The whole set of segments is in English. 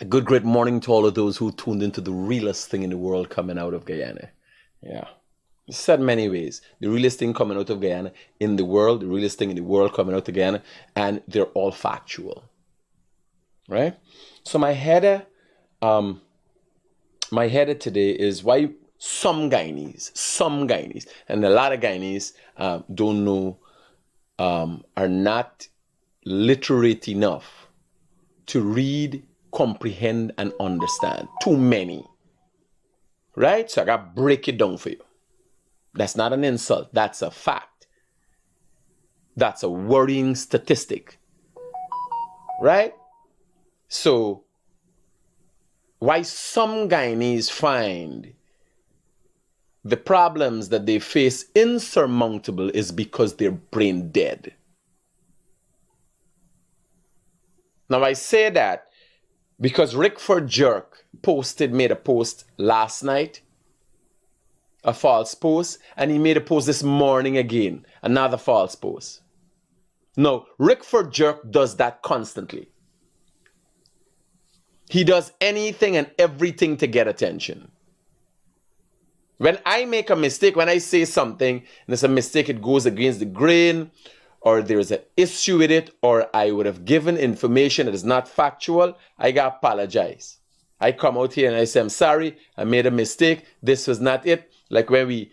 A good great morning to all of those who tuned into the realest thing in the world coming out of Guyana. Yeah. It's said many ways. The realest thing coming out of Guyana in the world, the realest thing in the world coming out of Guyana, and they're all factual. Right? So my header today is why some Guyanese, and a lot of Guyanese don't know, are not literate enough to read, comprehend, and understand. Too many. Right? So I got to break it down for you. That's not an insult. That's a fact. That's a worrying statistic. Right? So, why some Guyanese find the problems that they face insurmountable is because they're brain dead. Now, I say that because Rickford Jerk made a post last night, a false post, and he made a post this morning again, another false post. No, Rickford Jerk does that constantly. He does anything and everything to get attention. When I make a mistake, when I say something, and it's a mistake, it goes against the grain, or there's an issue with it, or I would have given information that is not factual, I gotta apologize. I come out here and I say, I'm sorry, I made a mistake, this was not it. Like when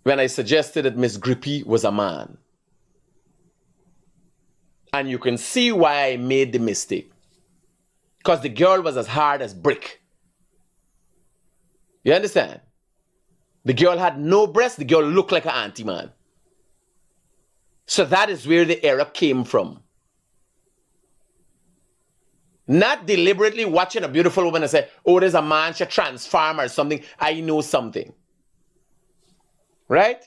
I suggested that Miss Grippy was a man. And you can see why I made the mistake. Because the girl was as hard as brick. You understand? The girl had no breast, the girl looked like an auntie man. So that is where the error came from. Not deliberately watching a beautiful woman and say, oh, there's a man, she transform or something. I know something. Right?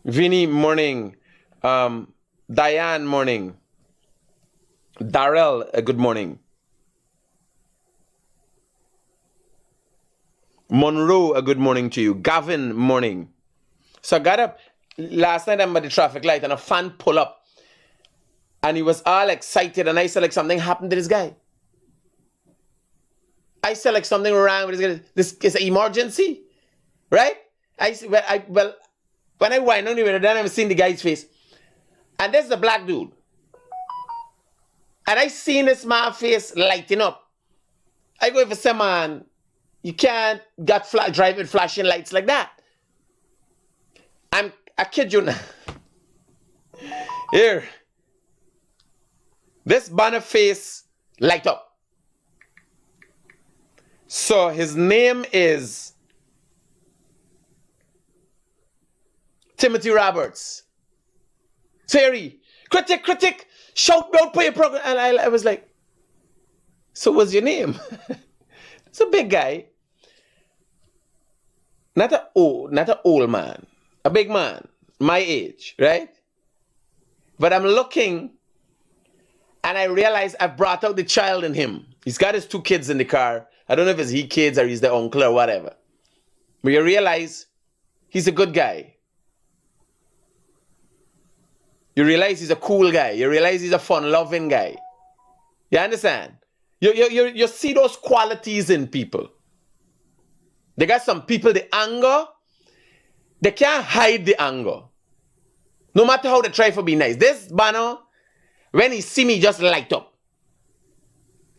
Vinny, morning. Diane, morning. Darrell, good morning. Monroe, a good morning to you. Gavin, morning. So I got up last night, I'm at the traffic light and a fan pull up. And he was all excited, and I said, like, something happened to this guy. I said, like, something wrong with this guy. This is an emergency, right? When I wind on the then I'm seeing the guy's face. And there's the black dude. And I seen this man's face lighting up. I go, if I say, man, you can't drive with flashing lights like that. I kid you not. Here. This banner face light up. So his name is Timothy Roberts. Terry, critic, shout out for your program. And I was like, so what's your name? It's a big guy. Not an old man. A big man, my age, right? But I'm looking and I realize I've brought out the child in him. He's got his two kids in the car. I don't know if it's he kids or he's the uncle or whatever. But you realize he's a good guy. You realize he's a cool guy. You realize he's a fun-loving guy. You understand? You see those qualities in people. They got some people, the anger, they can't hide the anger. No matter how they try to be nice. This banner, when he see me, just light up.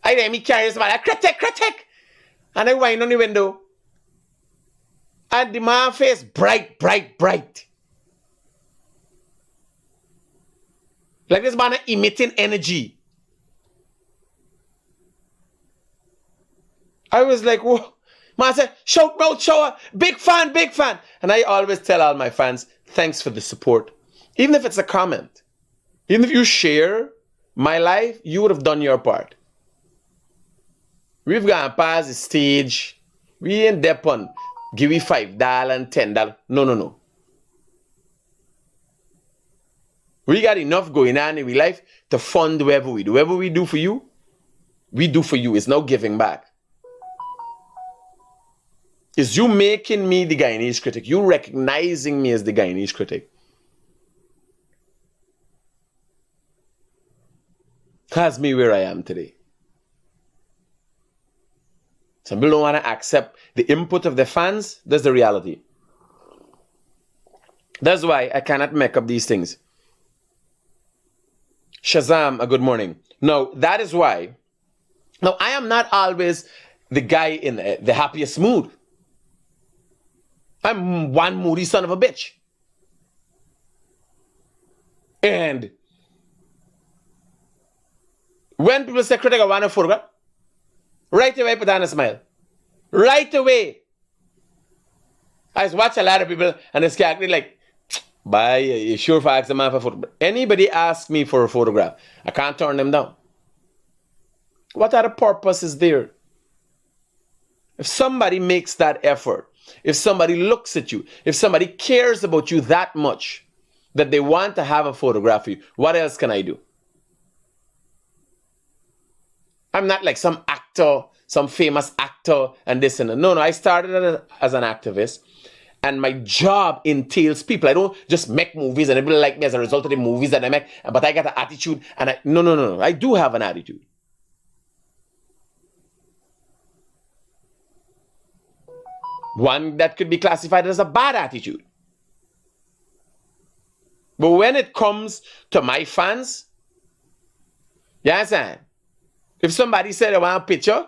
I hear me carry this banner, critic. And I wind on the window. And the man's face bright. Like this banner emitting energy. I was like, whoa. Man said, shout out, shower, big fan. And I always tell all my fans, thanks for the support. Even if it's a comment. Even if you share my life, you would have done your part. We've gone past the stage. We ain't dep on give me $5 and $10. No. We got enough going on in our life to fund whatever we do. Whatever we do for you, we do for you. It's now giving back. Is you making me the Guyanese critic. You recognizing me as the Guyanese critic. has me where I am today. Some people don't want to accept the input of their fans. That's the reality. That's why I cannot make up these things. Shazam, a good morning. No, that is why. Now, I am not always the guy in the happiest mood. I'm one moody son of a bitch. And when people say, Critic, I want a photograph, right away put on a smile. Right away. I watch a lot of people and they scare me like, bye, you sure for asking man for a photograph? Anybody ask me for a photograph, I can't turn them down. What other purpose is there? If somebody makes that effort, if somebody looks at you, if somebody cares about you that much that they want to have a photograph of you, what else can I do? I'm not like some actor, some famous actor and this and that. No, I started as an activist and my job entails people. I don't just make movies and people like me as a result of the movies that I make, but I got an attitude and no. I do have an attitude. One that could be classified as a bad attitude. But when it comes to my fans, you understand? If somebody said I want a picture,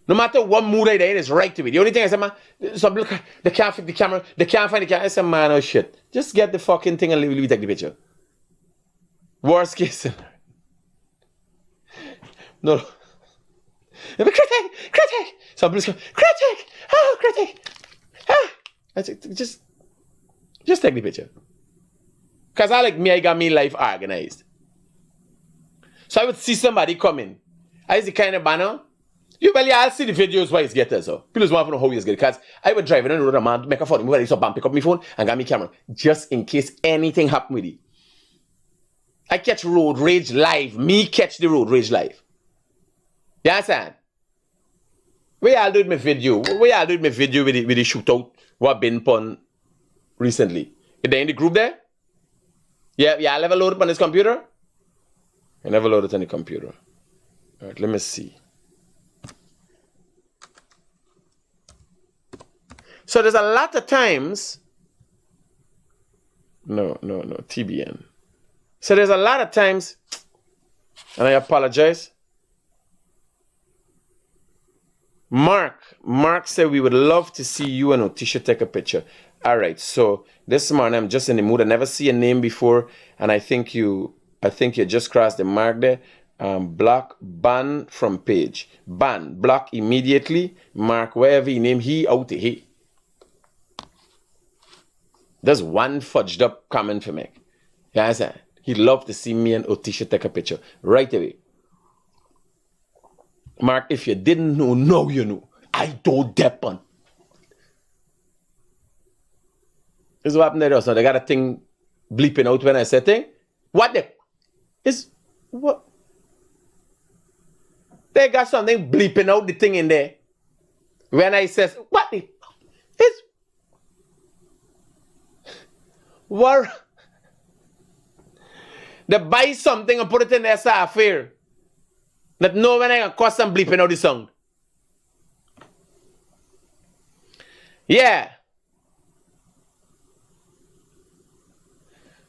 no matter what mood I in, it's right to me. The only thing I say, man, some people, they can't fit the camera, they can't find the camera. I say, man, oh shit. Just get the fucking thing and let me take the picture. Worst case scenario. No. Critic! Some people go, Critic! Oh, Critic! Ah! I say, just take the picture. Because I got me life organized. So I would see somebody coming. I see the kind of banner. I'll see the videos why it's get there. So people want to know how it's get. Because I would drive in and road, man, make a phone, move it, so bam, pick up my phone and got me camera. Just in case anything happen with it. I catch road rage live. Me catch the road rage live. You understand? Where y'all do with my video? Where y'all do with my video with the shootout what been pun recently? Is they in the group there? Yeah, y'all ever load it on this computer? I never load it on the computer. All right, let me see. So there's a lot of times. No, TBN. So there's a lot of times, and I apologize. Mark said we would love to see you and Otisha take a picture. All right, so this morning I'm just in the mood. I never see a name before, and I think you just crossed the mark there. Block, ban from page. Ban, block immediately. Mark, wherever you name, he out here. There's one fudged up comment for me. You understand? He'd love to see me and Otisha take a picture right away. Mark, if you didn't know, now you know. I don't depend. This is what happened there. So they got a thing bleeping out when I say thing. What the? What? They got something bleeping out the thing in there. When I says, what the? It's what? They buy something and put it in their software. That no when I can cost them bleeping out the sound. Yeah.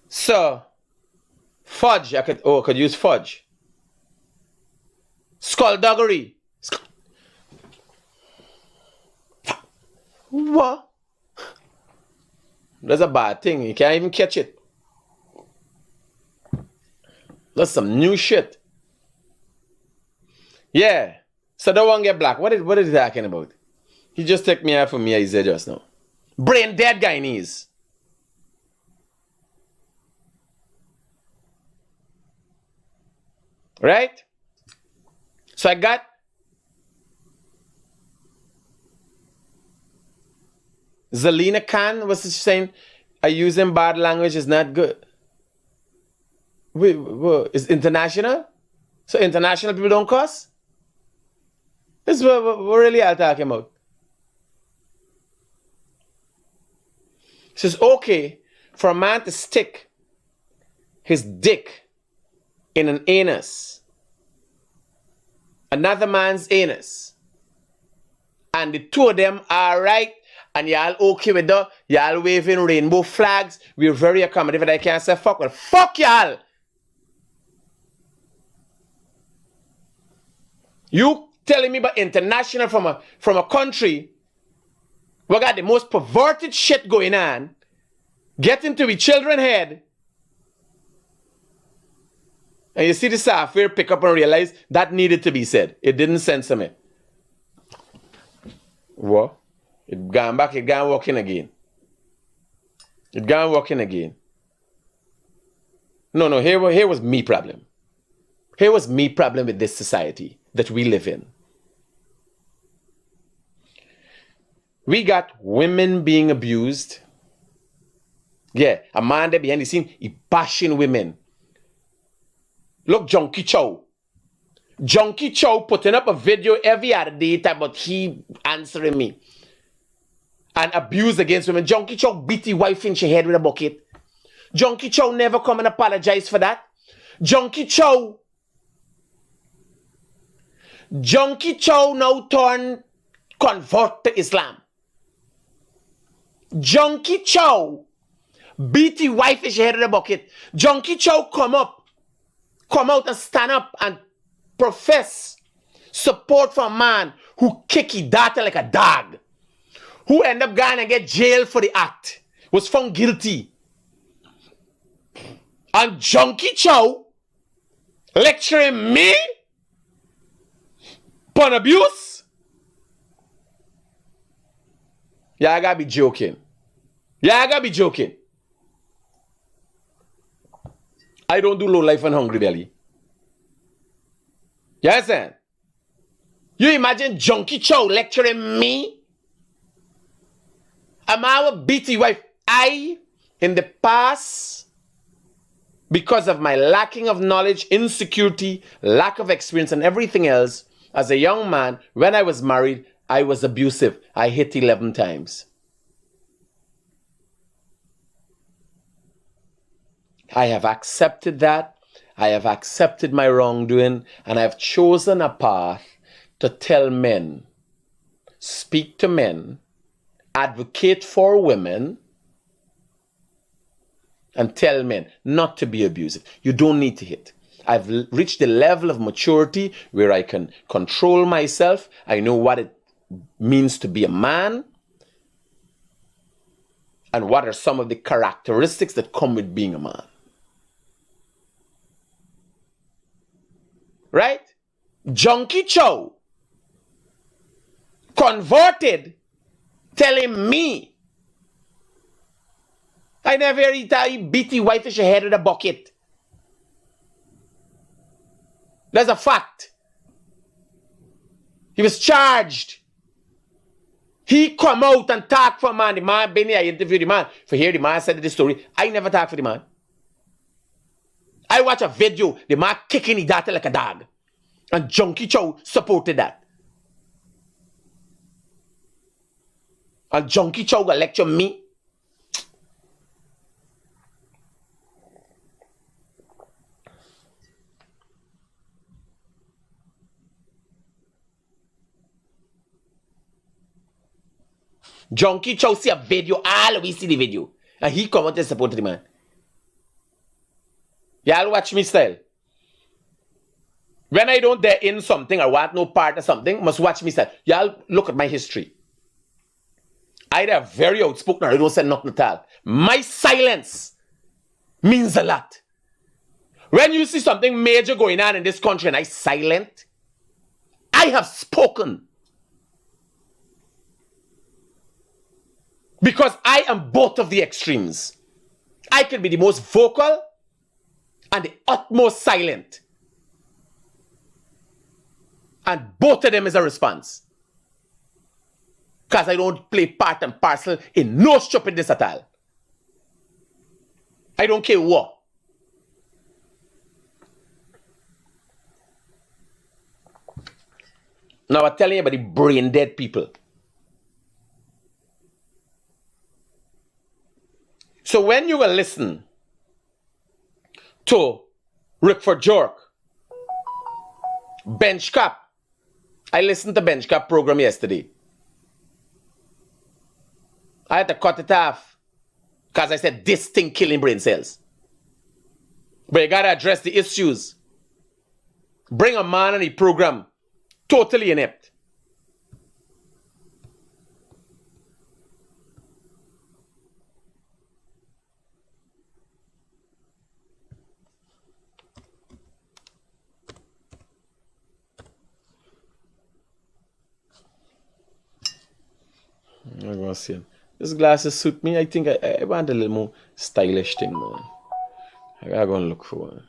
So fudge, I could use fudge. Skullduggery. What? That's a bad thing. You can't even catch it. That's some new shit. Yeah. So that one get black. What is he talking about? He just took me out for me, I said just now. Brain dead Guyanese. Right? So I got Zelina Khan was saying, I using bad language is not good. Wait, is international? So international people don't cuss? This is what really I'm talking about. So it's okay for a man to stick his dick in an anus another man's anus, and the two of them are right, and y'all okay with that, y'all waving rainbow flags, we're very accommodative, I can't say fuck, well, fuck y'all. You telling me about international from a country we got the most perverted shit going on, getting to be children head, and you see the software pick up and realize that needed to be said. It didn't censor me. What? It gone back, it gone working again. It gone working again. No, here was me problem. Here was me problem with this society that we live in. We got women being abused. Yeah, a man there behind the scene, he bashing women. Look, Junkie Chow. Junkie Chow putting up a video every other day about he answering me. And abuse against women. Junkie Chow beat his wife in her head with a bucket. Junkie Chow never come and apologize for that. Junkie Chow now convert to Islam. Junkie Chow beat his wife in her head with a bucket. Junkie Chow come out and stand up and profess support for a man who kick his daughter like a dog, who end up going and get jailed for the act, was found guilty. And Junkie Chow lecturing me upon abuse? Yeah, I gotta be joking. I don't do low life and hungry belly. You understand? You imagine Junkie Chow lecturing me? A man will beat his wife. In the past, because of my lacking of knowledge, insecurity, lack of experience, and everything else, as a young man, when I was married, I was abusive. I hit 11 times. I have accepted that. I have accepted my wrongdoing, and I have chosen a path to tell men, speak to men, advocate for women, and tell men not to be abusive. You don't need to hit. I've reached the level of maturity where I can control myself. I know what it means to be a man, and what are some of the characteristics that come with being a man. Right? Junkie Chow converted, telling me I never heard he beat his wife in her head with a bucket. That's a fact. He was charged. He come out and talk for a man. The man been here, I interviewed the man. For here, the man said this story. I never talk for the man. I watch a video, the man kicking his daughter like a dog. And Junkie Chow supported that. And Junkie Chow will lecture me. Junkie Chow see a video, all we see the video. And he come out and support the man. Y'all watch me style. When I don't dare in something or want no part of something, must watch me style. Y'all look at my history. Either very outspoken or I don't say nothing at all. My silence means a lot. When you see something major going on in this country and I silent, I have spoken. Because I am both of the extremes. I can be the most vocal and the utmost silent. And both of them is a response. Because I don't play part and parcel in no stupidness at all. I don't care what. Now I'm telling you about the brain dead people. So when you will listen to Rickford Jork, Bench Cap, I listened to Benchcap program yesterday. I had to cut it off because I said this thing killing brain cells. But you gotta address the issues. Bring a man on the program totally inept. I'm gonna see. This glasses suit me. I think I want a little more stylish thing, man. I gotta go and look for one.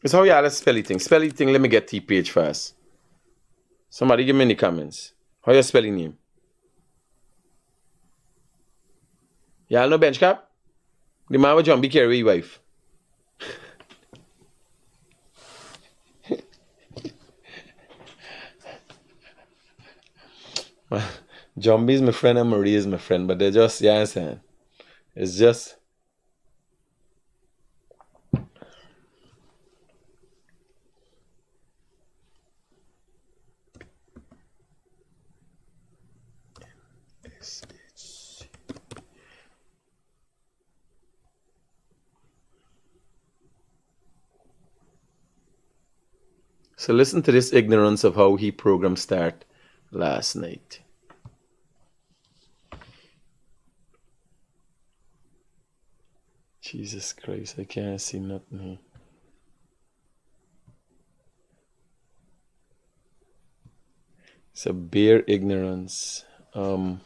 It's how y'all spell it thing. Spell it thing, let me get T-page first. Somebody give me in the comments. How you spell your name? Y'all know Benchcap? The man with John be carry your wife. John B is my friend and Marie is my friend, but they're just, you understand? It's just... So listen to this ignorance of how he program start last night. Jesus Christ, I can't see nothing here. It's a bare ignorance. Oh.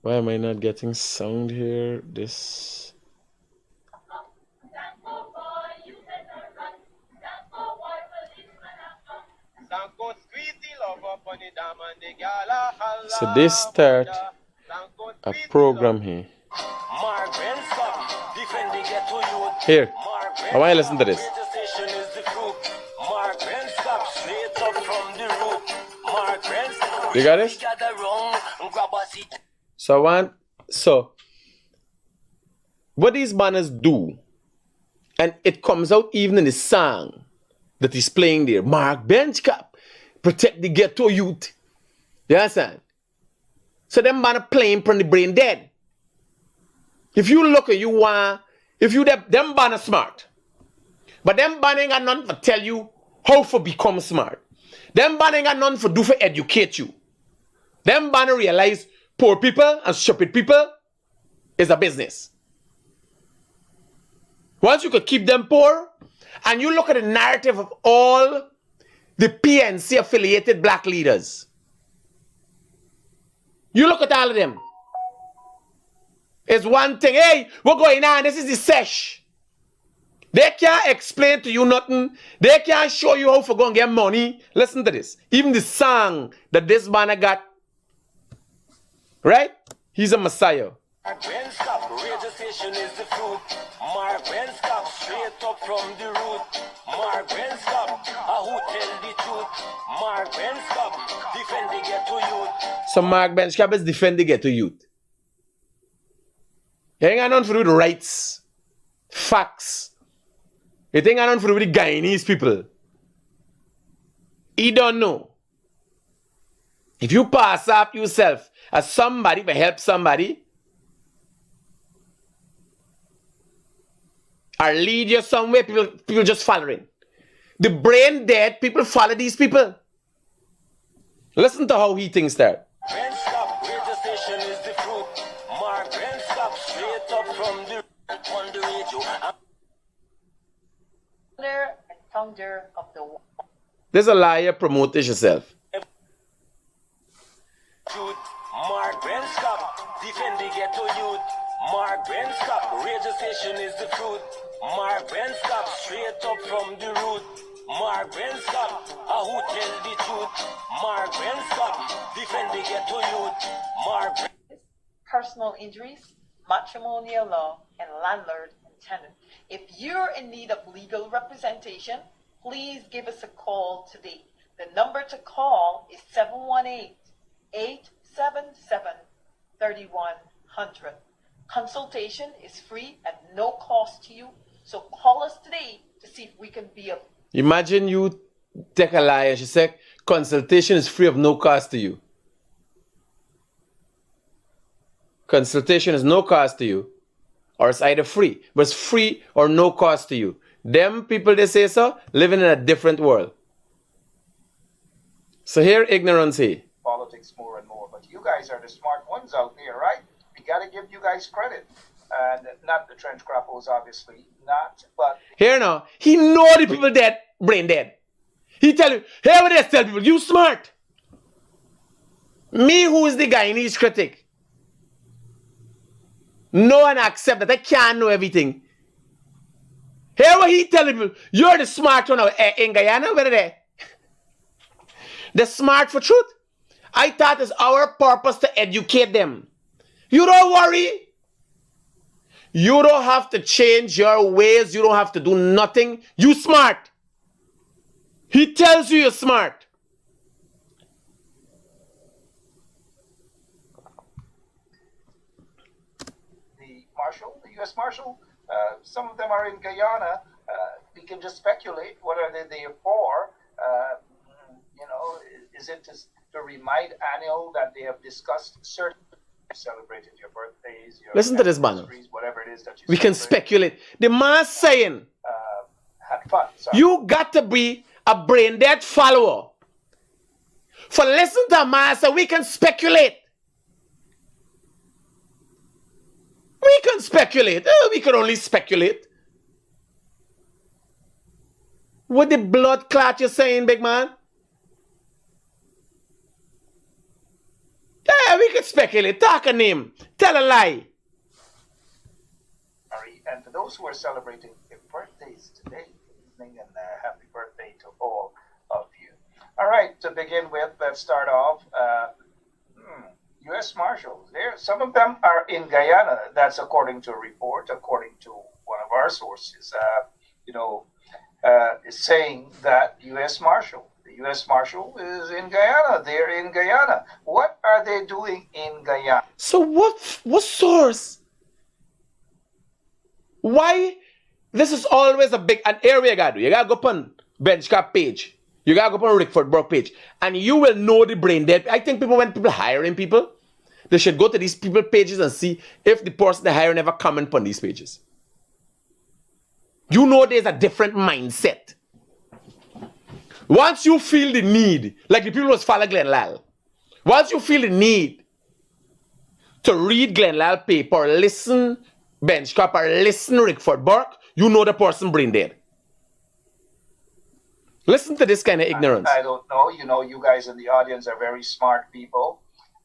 Why am I not getting sound here? This. So this start a program here. Here, I want you to listen to this. You got it? So what these banners do, and it comes out even in the song that he's playing there, Mark Benchcap, protect the ghetto youth. You understand? So them banner playing from the brain dead. If you look at them banner smart, but them banner ain't got none for tell you how to become smart. Them banner ain't got none for do for educate you. Them banner realize poor people and stupid people is a business. Once you could keep them poor, and you look at the narrative of all the PNC affiliated black leaders, you look at all of them. It's one thing, hey, what's going on? This is the sesh. They can't explain to you nothing. They can't show you how to go and get money. Listen to this. Even the song that this man got, right? He's a messiah. Mark Benchcap, radio station is the fruit. Mark Benchcap, straight up from the root. Mark Benchcap, who tell the truth. Mark Benchcap, defend the ghetto youth. So Mark Benchcap is defend the ghetto youth. He ain't got nothing to do with rights, facts. He ain't got nothing to do with the Guyanese people. He don't know. If you pass up yourself as somebody to help somebody, or lead you somewhere, people just following. The brain dead, people follow these people. Listen to how he thinks that. Benchcap, radio station is the fruit. Mark Benchcap, straight up from the on the radio. And founder of the world. There's a liar, promote yourself. Mark Benchcap, defend the ghetto youth. Mark Benskop, registration is the fruit. Mark Benskop, straight up from the root. Mark Benskop, who tell the truth. Mark Benskop, defend the ghetto youth. Mark Personal injuries, matrimonial law, and landlord and tenant. If you're in need of legal representation, please give us a call today. The number to call is 718-877-3100. Consultation is free at no cost to you, so call us today to see if we can be of. Imagine you take a lie and she said, consultation is free of no cost to you. Consultation is no cost to you, or it's either free, but it's free or no cost to you. Them people, they say so, living in a different world. So here, ignorance here. Politics more and more, but you guys are the smart ones out there, right? We got to give you guys credit. And not the trench crappos, obviously, not, but... Here now, he know the people dead, brain dead. He tell you, here what they tell people, you smart. Me who is the Guyanese critic. No one accept that I can't know everything. Hear what he tell people, you're the smart one in Guyana, where are they? They're smart for truth. I thought it's our purpose to educate them. You don't worry. You don't have to change your ways. You don't have to do nothing. You smart. He tells you you're smart. The U.S. Marshal, some of them are in Guyana. We can just speculate. What are they there for? Is it to remind annual that they have discussed certain celebrated your birthdays, your listen to this, man. Whatever it is that you we can speculate. The man saying, had fun. Sorry. You got to be a brain dead follower. For listen to a man say, we can speculate. We can speculate. We can only speculate. What the blood clot you're saying, big man? Yeah, we can speculate. Talk a name. Tell a lie. And for those who are celebrating their birthdays today, evening, and happy birthday to all of you. All right, to begin with, let's start off. U.S. Marshals. Some of them are in Guyana. That's according to a report, according to one of our sources. Is saying that U.S. Marshal. The U.S. Marshal is in Guyana. They're in Guyana. What are they doing in Guyana? So what source? Why? This is always an area you gotta do. You gotta go on Benchcap page. You gotta go on Rickford Brook page. And you will know the brain dead. I think when people hiring people, they should go to these people pages and see if the person they hire never comment on these pages. You know there's a different mindset. Once you feel the need, like the people who follow Glenn Lal, once you feel the need to read Glenn Lal paper, or listen Benchcap, or listen Rickford Burke, you know the person brain dead. Listen to this kind of ignorance. I don't know. You guys in the audience are very smart people.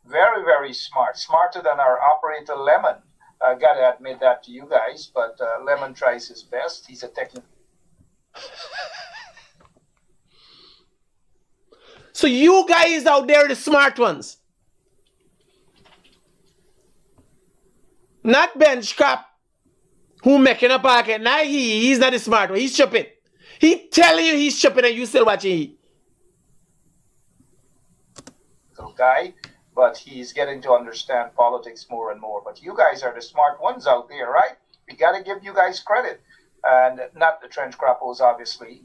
Very, very smart. Smarter than our operator Lemon. I gotta admit that to you guys, but Lemon tries his best. He's a technical. So you guys out there, the smart ones. Not Benchcap, who making a pocket. Now he's not the smart one. He's stupid. He telling you he's stupid and you still watching he. Little guy, but he's getting to understand politics more and more. But you guys are the smart ones out there, right? We got to give you guys credit. And not the trench crappos, obviously,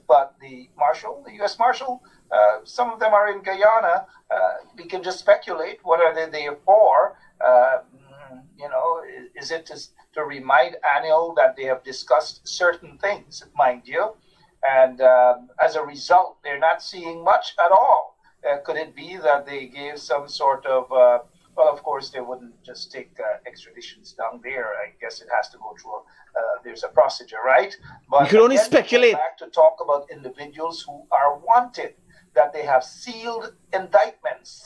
but the Marshal, the U.S. Marshal. Some of them are in Guyana. We can just speculate. What are they there for? Is it to remind annual that they have discussed certain things, mind you? And as a result, they're not seeing much at all. Could it be that they gave some sort of, well, of course, they wouldn't just take extraditions down there. I guess it has to go through, there's a procedure, right? But you can only speculate. Back to talk about individuals who are wanted, that they have sealed indictments.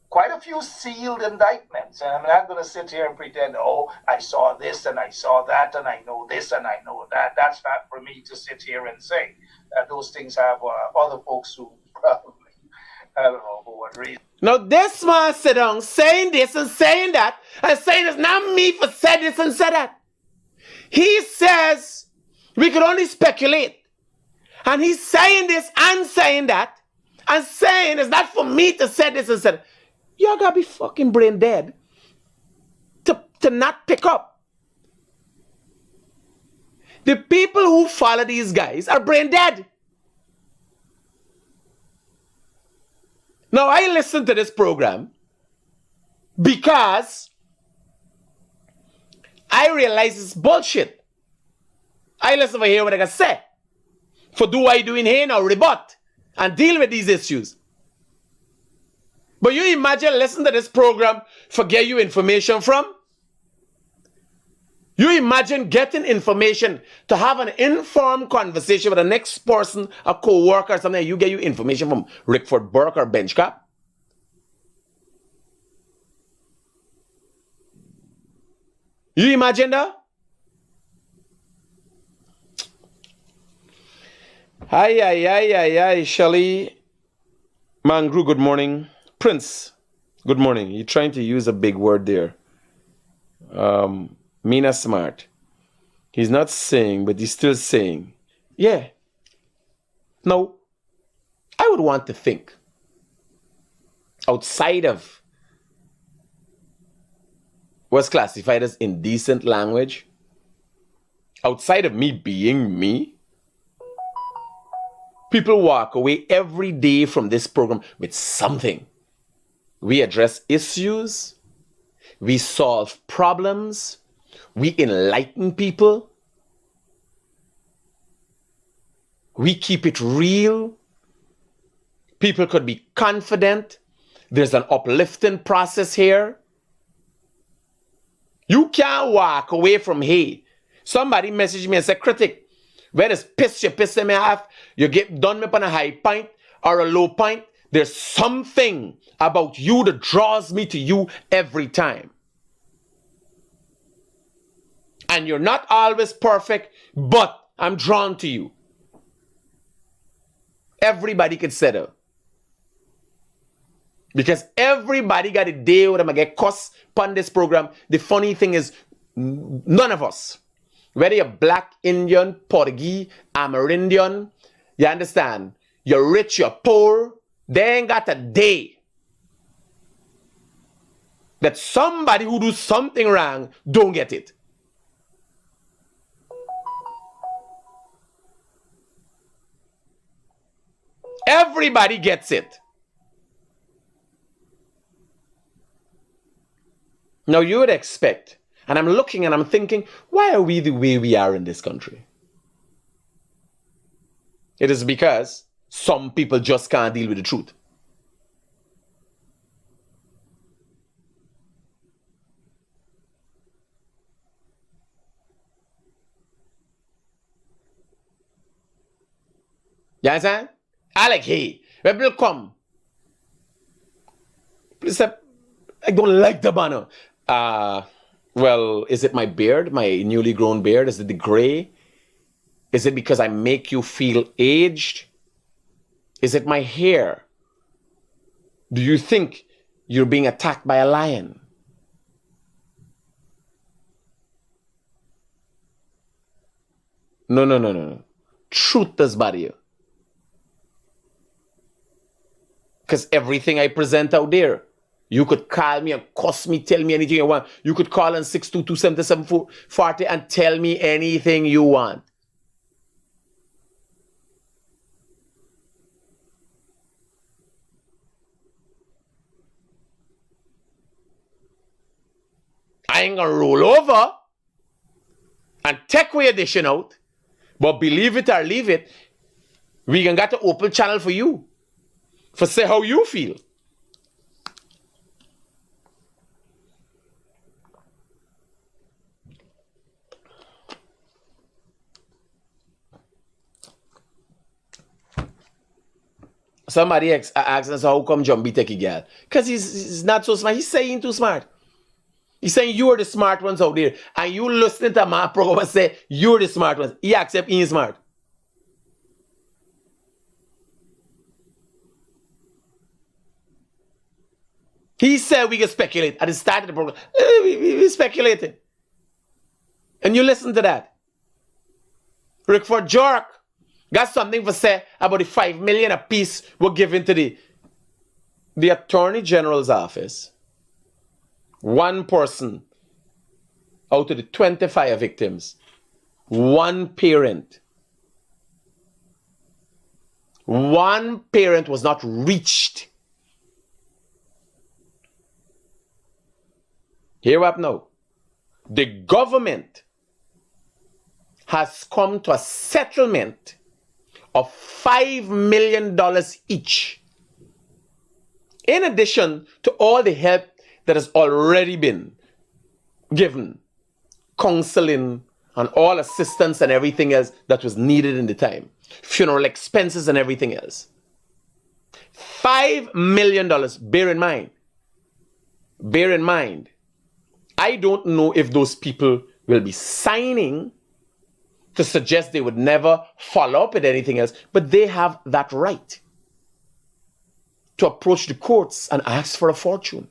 quite a few sealed indictments. And I'm not going to sit here and pretend, oh, I saw this and I saw that and I know this and I know that. That's not for me to sit here and say. Those things have other folks who probably, I don't know for what reason. Now this man sit down saying this and saying that and saying it's not me for said this and said that. He says we could only speculate. And he's saying this and saying that and saying it's not for me to say this and say that. Y'all gotta be fucking brain dead to not pick up. The people who follow these guys are brain dead. Now I listen to this program because I realize it's bullshit. I listen to hear what I gotta say. For do I do in here now, rebut and deal with these issues. But you imagine listen to this program for get you information from? You imagine getting information to have an informed conversation with the next person, a co-worker or something, you get you information from Rickford Burke or Benchcap? You imagine that? Hi, Shelly. Mangru, good morning. Prince, good morning. You're trying to use a big word there. Mina Smart. He's not saying, but he's still saying. Yeah. Now, I would want to think outside of what's classified as indecent language, outside of me being me, people walk away every day from this program with something. We address issues. We solve problems. We enlighten people. We keep it real. People could be confident. There's an uplifting process here. You can't walk away from here. Somebody messaged me and said, Critic, where is piss you pissing me off? You get done me on a high point or a low point. There's something about you that draws me to you every time. And you're not always perfect, but I'm drawn to you. Everybody can settle. Because everybody got a day where I'm going to get cussed upon this program. The funny thing is, none of us, whether you're black, Indian, Portuguese, Amerindian, you understand, you're rich, you're poor, they ain't got a day that somebody who do something wrong don't get it. Everybody gets it. Now you would expect, and I'm looking and I'm thinking, why are we the way we are in this country? It is because some people just can't deal with the truth. You understand? I like, hey, when people come, please say, I don't like the banner. Well, is it my beard, my newly grown beard? Is it the gray? Is it because I make you feel aged? Is it my hair? Do you think you're being attacked by a lion? No. Truth does bother you. Because everything I present out there, you could call me and cuss me, tell me anything you want. You could call on 622-7740 and tell me anything you want. I ain't gonna roll over and take away your dishing out, but believe it or leave it, we can got an open channel for you. For say how you feel. Somebody asks us how come John B take a girl? Because he's not so smart. He's saying too smart. He's saying you are the smart ones out there. And you listening to my program and say you're the smart ones. He accept he is smart. He said we can speculate at the start of the program. We speculated. And you listen to that. Rickford Jork got something to say about the $5 million a piece we're giving to the Attorney General's office. One person out of the 25 victims, one parent was not reached. Hear up now. The government has come to a settlement of $5 million each. In addition to all the help that has already been given, counseling and all assistance and everything else that was needed in the time, funeral expenses and everything else. $5 million, bear in mind, I don't know if those people will be signing to suggest they would never follow up with anything else, but they have that right to approach the courts and ask for a fortune.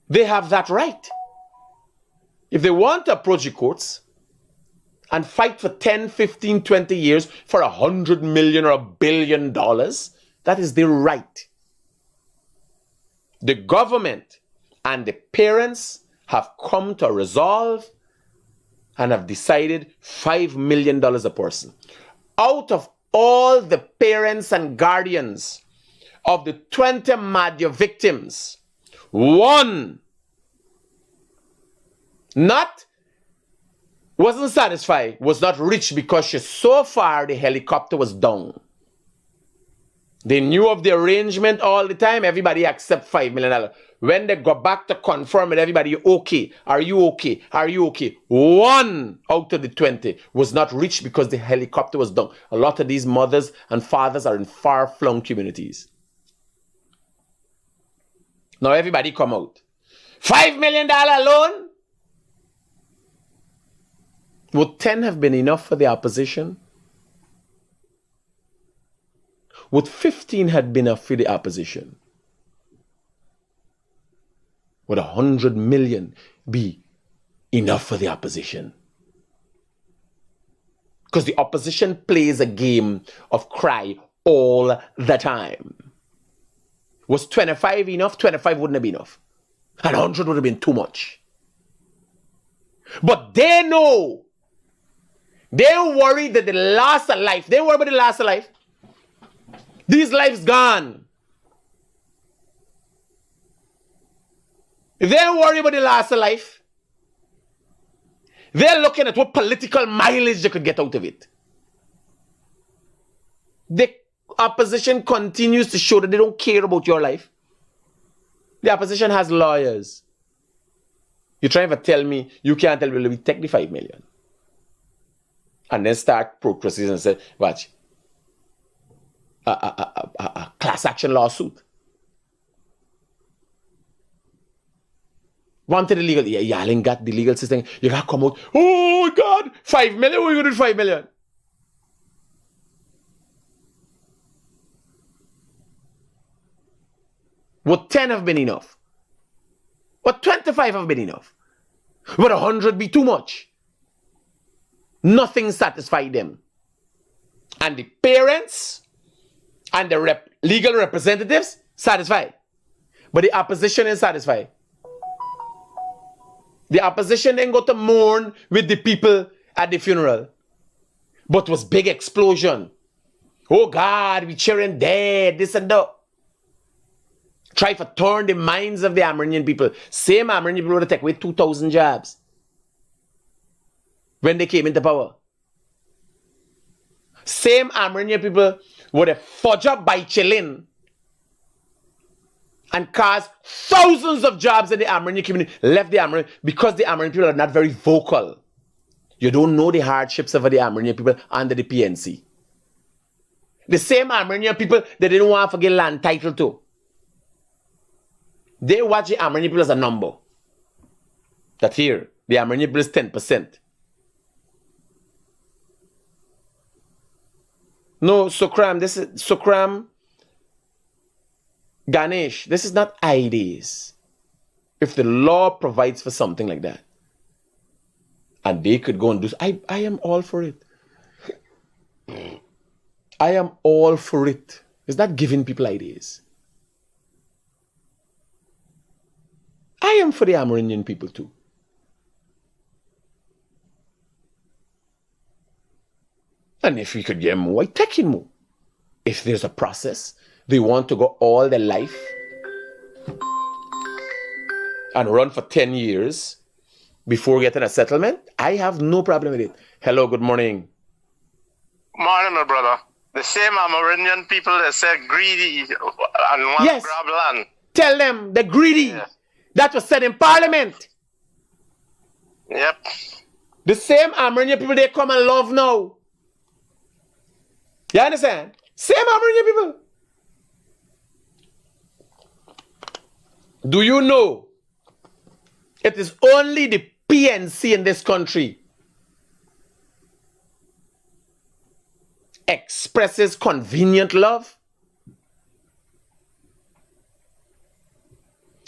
They have that right. If they want to approach the courts and fight for 10, 15, 20 years for $100 million or $1 billion, that is their right. The government and the parents have come to a resolve and have decided $5 million a person. Out of all the parents and guardians of the 20 Madhya victims, one wasn't satisfied, was not rich because so far the helicopter was down. They knew of the arrangement all the time. Everybody accept $5 million. When they go back to confirm with everybody, okay, are you okay? Are you okay? One out of the 20 was not rich because the helicopter was down. A lot of these mothers and fathers are in far-flung communities. Now everybody come out. $5 million alone? Would 10 have been enough for the opposition? Would 15 have been enough for the opposition? Would 100 million be enough for the opposition? Because the opposition plays a game of cry all the time. Was 25 enough? 25 wouldn't have been enough. And 100 would have been too much. But they know. They're worried that the loss of life. They worry about the loss of life. These lives gone. If they're worried about the loss of life, they're looking at what political mileage they could get out of it. The opposition continues to show that they don't care about your life. The opposition has lawyers. You're trying to tell me you can't tell me we take the $5 million. And then start proceedings and say, watch, a class action lawsuit. Wanted the legal, y'all ain't got the legal system. You gotta come out, oh God, $5 million, what are you gonna do with $5 million? Would 10 have been enough? Would 25 have been enough? Would 100 be too much? Nothing satisfied them. And the parents and the legal representatives satisfied. But the opposition is satisfied. The opposition then go to mourn with the people at the funeral. But it was big explosion. Oh God, we cheering dead, this and that. Try to turn the minds of the Amerindian people. Same Amerindian people would have taken away 2,000 jobs when they came into power. Same Amerindian people would have fudged up by chilling and caused thousands of jobs in the Amerindian community, left the Amerindian, because the Amerindian people are not very vocal. You don't know the hardships of the Amerindian people under the PNC. The same Amerindian people they didn't want to get land title to. They watch the Amerindian people as a number. That here, the Amerindian people is 10%. No, Sukram, this is Sukram Ganesh. This is not ideas. If the law provides for something like that, and they could go and do, I am all for it. I am all for it. It's not giving people ideas. I am for the Amerindian people too. And if we could get more, I take in more. If there's a process, they want to go all their life and run for 10 years before getting a settlement, I have no problem with it. Hello, good morning. Morning, my brother. The same Amerindian people that said greedy and want to grab land. Tell them they're greedy. Yes. That was said in Parliament. Yep. The same Amerindian people they come and love now. You understand? Same Amerindian people. Do you know it is only the PNC in this country expresses convenient love?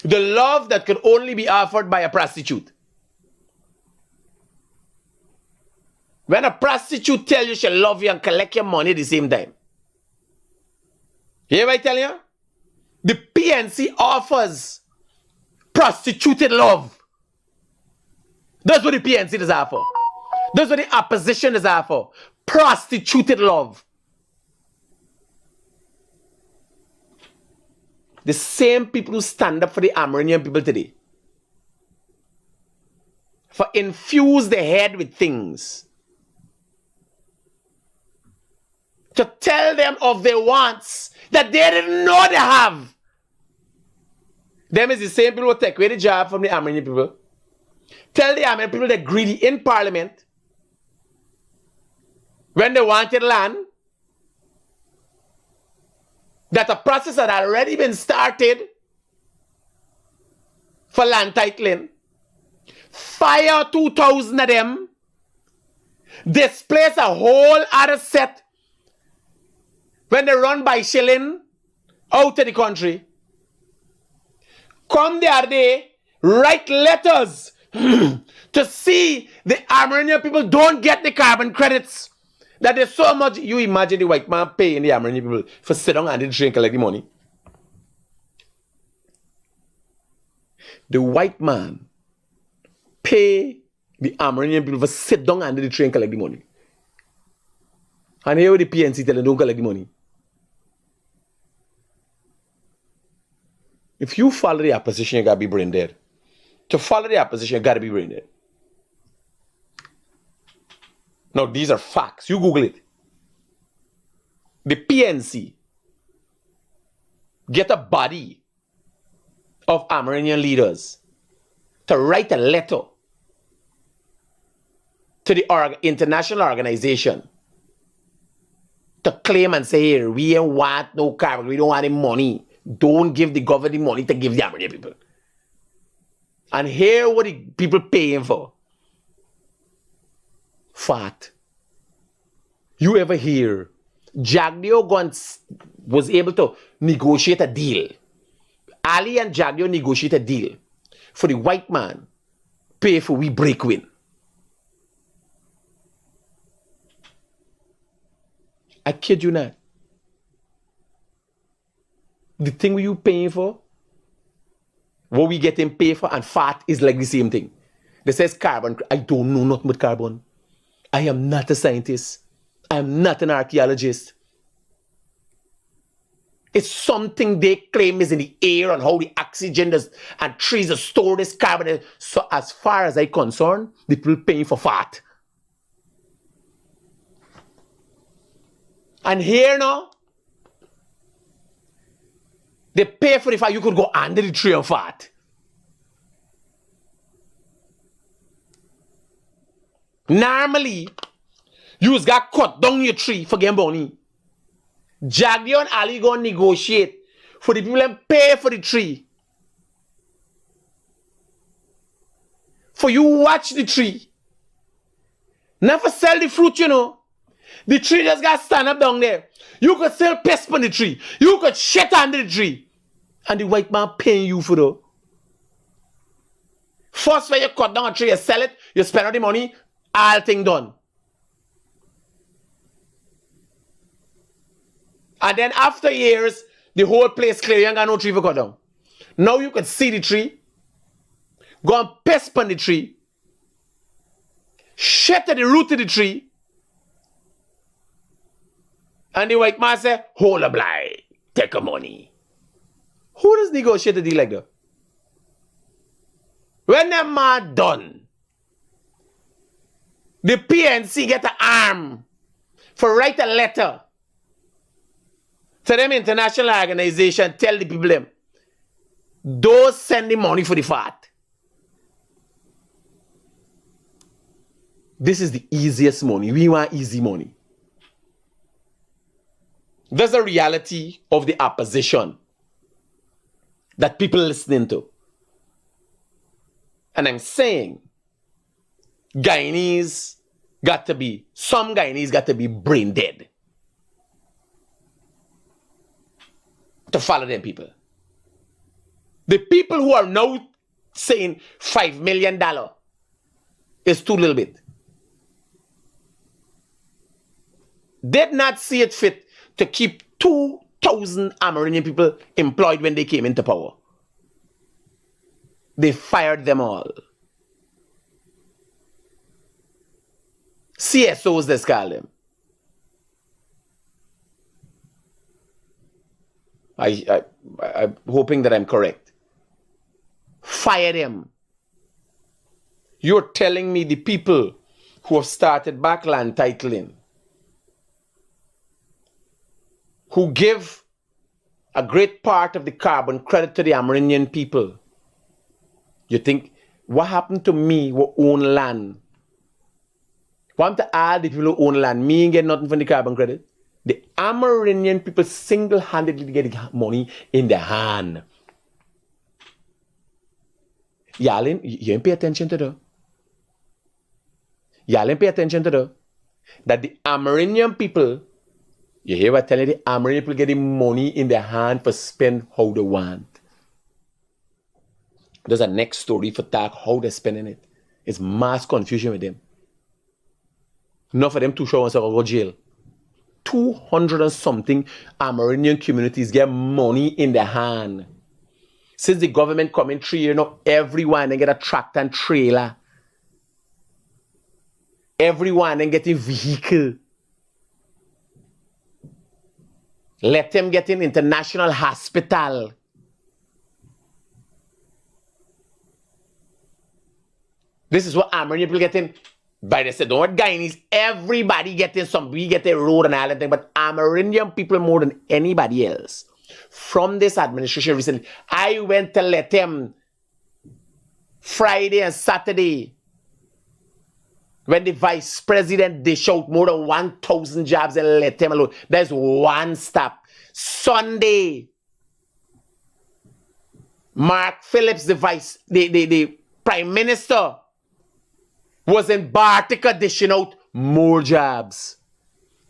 The love that could only be offered by a prostitute. When a prostitute tells you she'll love you and collect your money at the same time. You hear what I tell you? The PNC offers prostituted love. That's what the PNC is for. That's what the opposition is for. Prostituted love. The same people who stand up for the Amerindian people today. For infuse the head with things. To tell them of their wants that they didn't know they have. Them is the same people who take away the job from the Amerindian people. Tell the Amerindian people they're greedy in Parliament. When they wanted land, that a process had already been started for land titling. Fire 2,000 of them. Displace a whole other set when they run by shilling out of the country. Come the other day, write letters to see the Amerindian people don't get the carbon credits. That there's so much. You imagine the white man paying the Amerindian people for sit down and drink and collect the money. The white man pay the Amerindian people for sit down and drink and collect the money. And here the PNC tell them don't collect the money. If you follow the opposition, you gotta be brain dead. To follow the opposition, you gotta be brain dead. Now, these are facts. You Google it. The PNC get a body of Amerindian leaders to write a letter to the international organization to claim and say, here, we don't want no carbon, we don't want any money. Don't give the government the money to give the Amerindian people. And here what the people paying for. Fat. You ever hear Jagdeo was able to negotiate a deal. Ali and Jagdeo negotiate a deal for the white man pay for we break win. I kid you not. The thing you paying for, what we getting paid for, and fat is like the same thing. They says carbon. I don't know nothing about carbon. I am not a scientist. I am not an archaeologist. It's something they claim is in the air and how the oxygen does, and trees store this carbon. So as far as I'm concerned, the people paying for fat. And here now, they pay for the fact you could go under the tree of fat. Normally, you got cut down your tree for getting money. Jagdi and Ali go negotiate for the people and pay for the tree. For you watch the tree. Never sell the fruit, you know. The tree just got stand up down there. You could sell pest on the tree. You could shit under the tree. And the white man paying you for that. First when you cut down a tree, you sell it, you spend all the money, all thing done. And then after years, the whole place clear, you ain't got no tree for cut down. Now you can see the tree, go and pest on the tree, shatter the root of the tree, and the white man say, hold a blind, take a money. Who does negotiate a deal like that? When that man done, the PNC get an arm for write a letter to them international organization, tell the people them, those send the money for the fat. This is the easiest money. We want easy money. There's a reality of the opposition that people are listening to. And I'm saying, some Guyanese got to be brain dead to follow them people. The people who are now saying $5 million is too little bit. Did not see it fit to keep 2,000 Amerindian people employed when they came into power. They fired them all. CSOs, they call them. I'm hoping that I'm correct. Fire them. You're telling me the people who have started backland titling, who give a great part of the carbon credit to the Amerindian people. You think, what happened to me who own land? What happened to all the people who own land? Me ain't get nothing from the carbon credit. The Amerindian people single-handedly get the money in their hand. Y'all ain't pay attention to that. Y'all ain't pay attention to that. That the Amerindian people, you hear what I'm telling you? The Amerindian people get the money in their hand for spend how they want. There's a next story for talk how they're spending it. It's mass confusion with them. Not for them to show us or go jail. 200 and something Amerindian communities get money in their hand. Since the government come in 3 years now, everyone they get a tractor and trailer. Everyone then getting vehicle. Let them get in international hospital. This is what Amerindian people getting. By they said, don't want Guyanese, everybody getting some, we get a road and all that thing, but Amerindian people more than anybody else. From this administration recently, I went to let them Friday and Saturday when the vice president dish out more than 1,000 jobs and let them alone. There's one stop. Sunday, Mark Phillips, the prime minister, was in Bartica dishing out more jobs,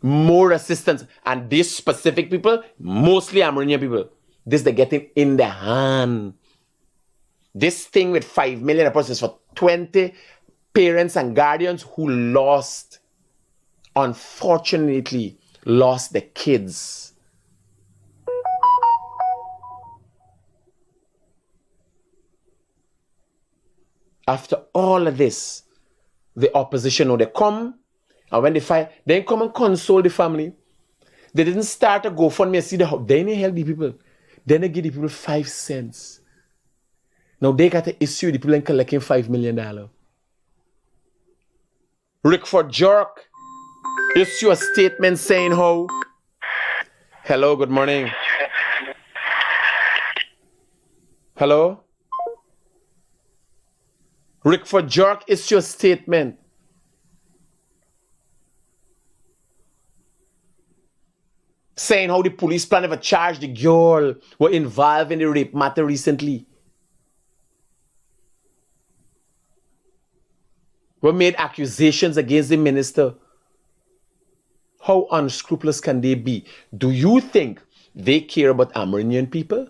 more assistance. And these specific people, mostly Amerindian people, this they're getting in their hand. This thing with 5 million is for 20 parents and guardians who lost, unfortunately, lost their kids. After all of this, the opposition, they come, and when they fight, they come and console the family. They didn't start a GoFundMe and see the house. They didn't help the people. Then they give the people 5 cents. Now they got to issue the people and collecting $5 million. Rickford Jerk issue a statement saying how. Hello, good morning. Hello? Rickford Jerk issue a statement saying how the police plan never charged the girl were involved in the rape matter recently. We made accusations against the minister. How unscrupulous can they be? Do you think they care about Amerindian people?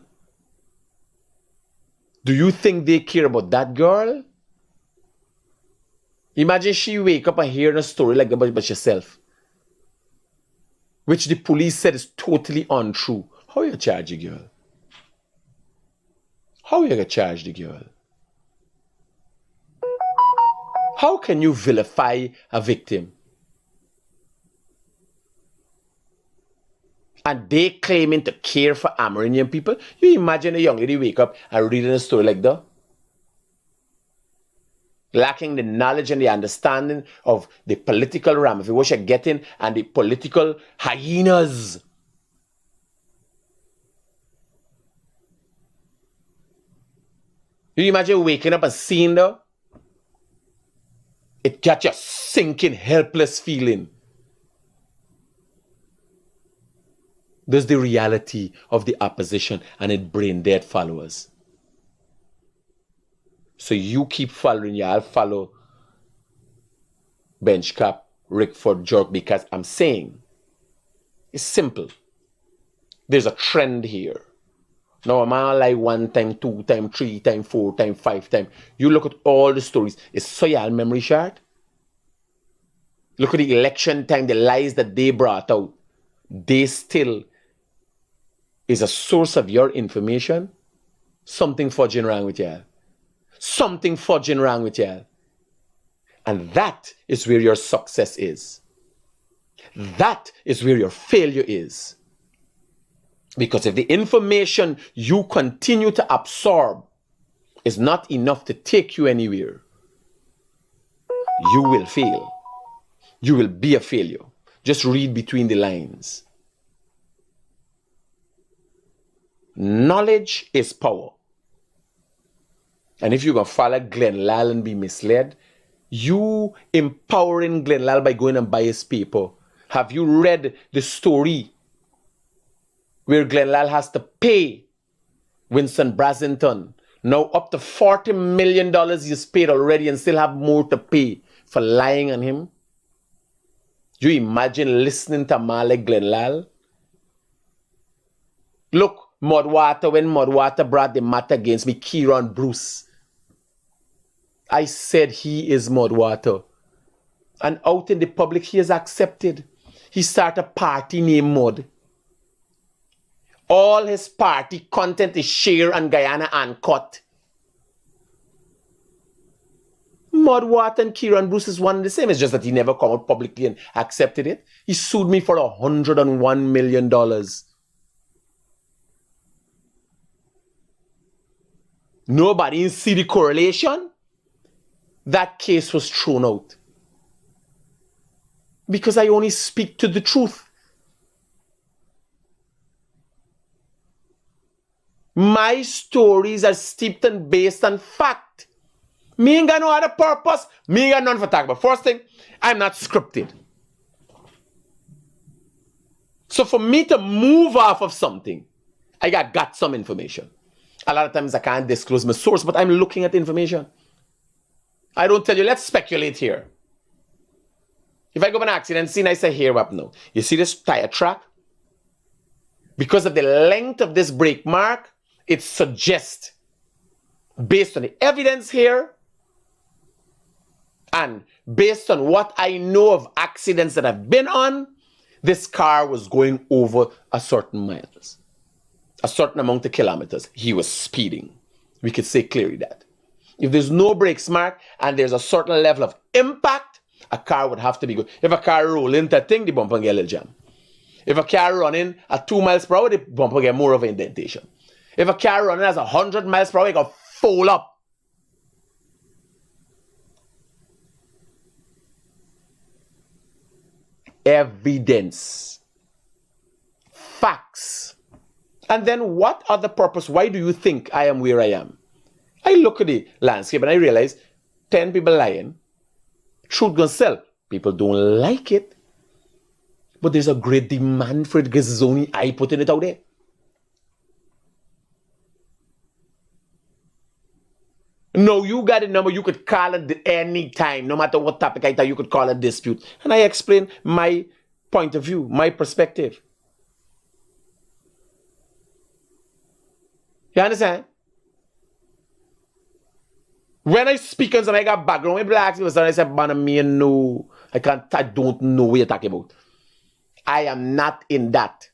Do you think they care about that girl? Imagine she wake up and hear a story like that about yourself, which the police said is totally untrue. How you charge the girl? How you gonna charge the girl? How can you vilify a victim? And they claiming to care for Amerindian people? You imagine a young lady wake up and reading a story like that? Lacking the knowledge and the understanding of the political ramifications you're getting and the political hyenas. You imagine waking up and seeing that? It got you sinking, helpless feeling. There's the reality of the opposition and its brain-dead followers. So you keep following, y'all follow Benchcap, Rickford, Jerk, because I'm saying it's simple. There's a trend here. Now, I'm not like 1 time, 2 time, 3 time, 4 time, 5 time. You look at all the stories. It's so y'all memory short. Look at the election time, the lies that they brought out. They still is a source of your information. Something fudging wrong with y'all. Something fudging wrong with y'all. And that is where your success is. That is where your failure is. Because if the information you continue to absorb is not enough to take you anywhere, you will fail. You will be a failure. Just read between the lines. Knowledge is power. And if you're going to follow Glenn Lal and be misled, you empowering Glenn Lal by going and buy his paper. Have you read the story where Glenn Lal has to pay Winston Brasington now up to $40 million he's paid already and still have more to pay for lying on him? You imagine listening to a man like Glenn Lal? Look, Mudwater, when Mudwater brought the matter against me, Kieran Bruce, I said he is Mudwater. And out in the public, he is accepted. He started a party named Mud. All his party content is shared on Guyana Uncut. Mudwater and Kieran Bruce is one and the same. It's just that he never come out publicly and accepted it. He sued me for $101 million. Nobody see the correlation. That case was thrown out. Because I only speak to the truth. My stories are steeped and based on fact. Me ain't got no other purpose. Me ain't got none for talk about. First thing, I'm not scripted. So for me to move off of something, I got some information. A lot of times I can't disclose my source, but I'm looking at information. I don't tell you, let's speculate here. If I go on an accident scene, I say, here up now. You see this tire track? Because of the length of this brake mark, it suggests, based on the evidence here, and based on what I know of accidents that I've been on, this car was going over a certain miles, a certain amount of kilometers. He was speeding. We could say clearly that. If there's no brakes mark and there's a certain level of impact, a car would have to be good. If a car roll into a thing, the bumper get a little jam. If a car running at 2 miles per hour, the bumper get more of an indentation. If a car running at 100 miles per hour, it got fold up. Evidence. Facts. And then what other purpose? Why do you think I am where I am? I look at the landscape and I realize 10 people lying. Truth gonna sell. People don't like it. But there's a great demand for it because it's only I putting it out there. No, you got a number, you could call it any time, no matter what topic I tell you could call a dispute. And I explain my point of view, my perspective. You understand? When I speak on something, I got background. When people ask me, I say, man, me no, I don't know what you're talking about. I am not in that.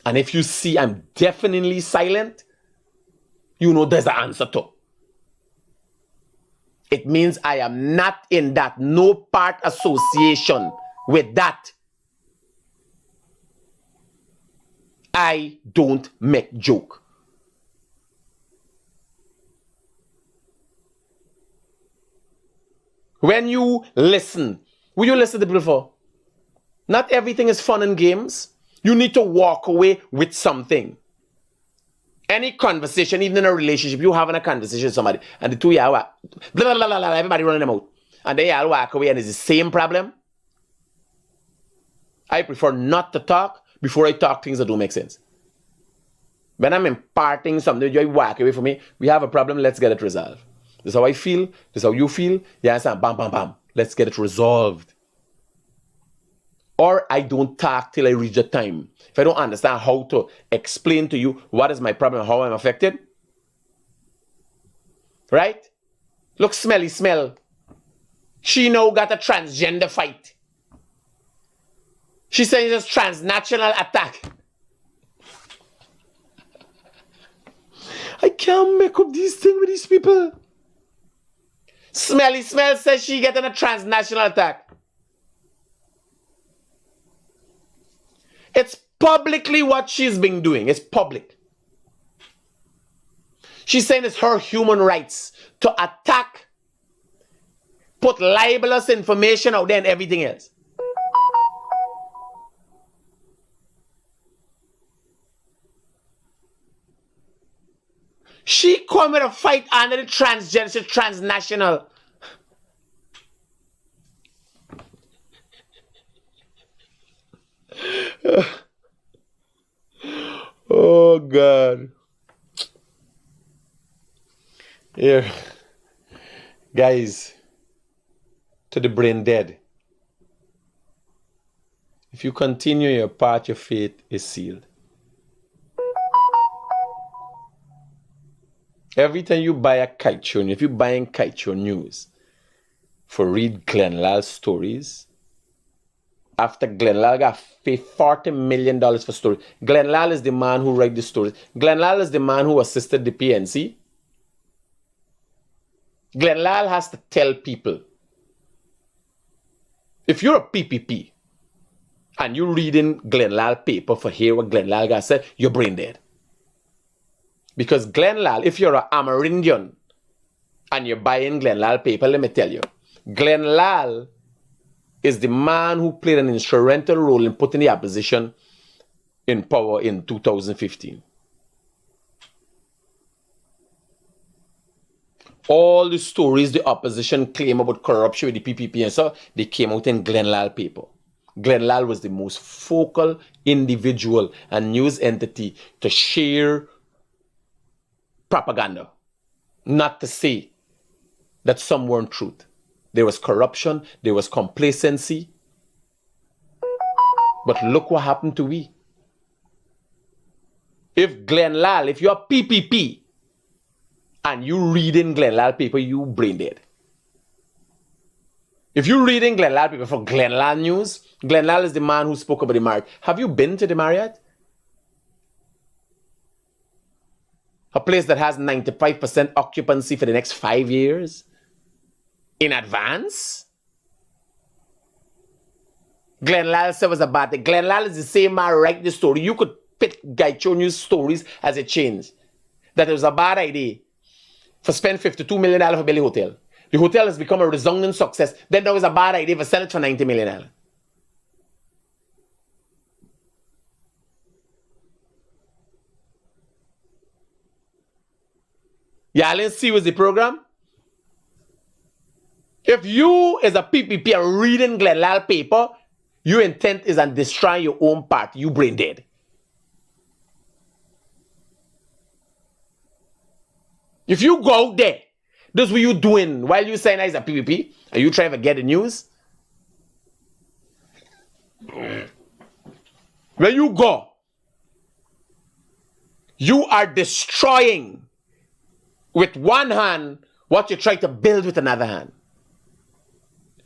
And if you see I'm definitely silent, you know there's an answer to. It means I am not in that. No part association with that. I don't make joke. When you listen, will you listen to people for? Not everything is fun and games. You need to walk away with something. Any conversation, even in a relationship, you having a conversation with somebody, and the two y'all blah, blah, blah, blah, blah, everybody running them out. And they all walk away and it's the same problem. I prefer not to talk before I talk things that don't make sense. When I'm imparting something, you walk away from me, we have a problem, let's get it resolved. This is how I feel, this is how you feel, you understand? Bam, bam, bam. Let's get it resolved. Or I don't talk till I reach the time. If I don't understand how to explain to you what is my problem, how I'm affected. Right? Look, smelly smell. She now got a transgender fight. She saying it's transnational attack. I can't make up these things with these people. Smelly smell says she getting a transnational attack. It's publicly what she's been doing. It's public. She's saying it's her human rights to attack, put libelous information out there and everything else. She come with a fight under the transgender, transnational. Oh God. Here. Guys, to the brain dead. If you continue your path, your fate is sealed. Every time you buy a kite show, if you're buying kite show news for read Glenn Lal's stories, after Glenn Lal got paid $40 million for stories. Glenn Lal is the man who wrote the stories. Glenn Lal is the man who assisted the PNC. Glenn Lal has to tell people, if you're a PPP and you're reading Glenn Lal paper for hear what Glenn Lal got said, you're brain dead. Because Glenn Lal, if you're an Amerindian and you're buying Glenn Lal paper, let me tell you, Glenn Lal is the man who played an instrumental role in putting the opposition in power in 2015. All the stories the opposition claim about corruption with the PPP and so, they came out in Glenn Lal paper. Glenn Lal was the most focal individual and news entity to share propaganda, not to say that some weren't truth. There was corruption, there was complacency. But look what happened to we. If Glenn Lal, if you're PPP and you reading Glenn Lal paper, you brain dead. If you're reading Glenn Lal paper for Glenn Lal news, Glenn Lal is the man who spoke about the Marriott. Have you been to the Marriott? A place that has 95% occupancy for the next 5 years? In advance? Glenn Lal said was about it. Glenn Lal is the same man who write the story. You could pick Gaicho News stories as a change. That it was a bad idea for spend $52 million for Billy Hotel. The hotel has become a resounding success. Then there was a bad idea for sell it for $90 million. Y'all didn't see was the program? If you as a PPP are reading Glenn Lal paper, your intent is on destroying your own party, you brain dead. If you go out there, this what you doing while you saying as a PPP? Are you trying to get the news? When you go, you are destroying with one hand what you try to build with another hand.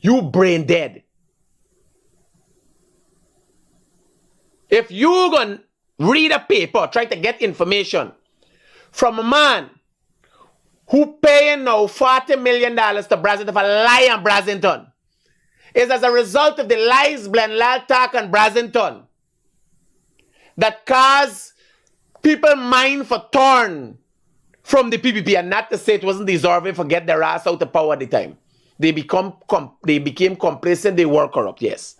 You brain dead. If you gonna read a paper, try to get information from a man who paying now $40 million to Brazenton for lie on Brazenton, is as a result of the lies Glenlal talk on Brazenton that cause people mind for turn from the PPP, and not to say it wasn't deserving for get their ass out of power at the time. They became complacent, they were corrupt, yes.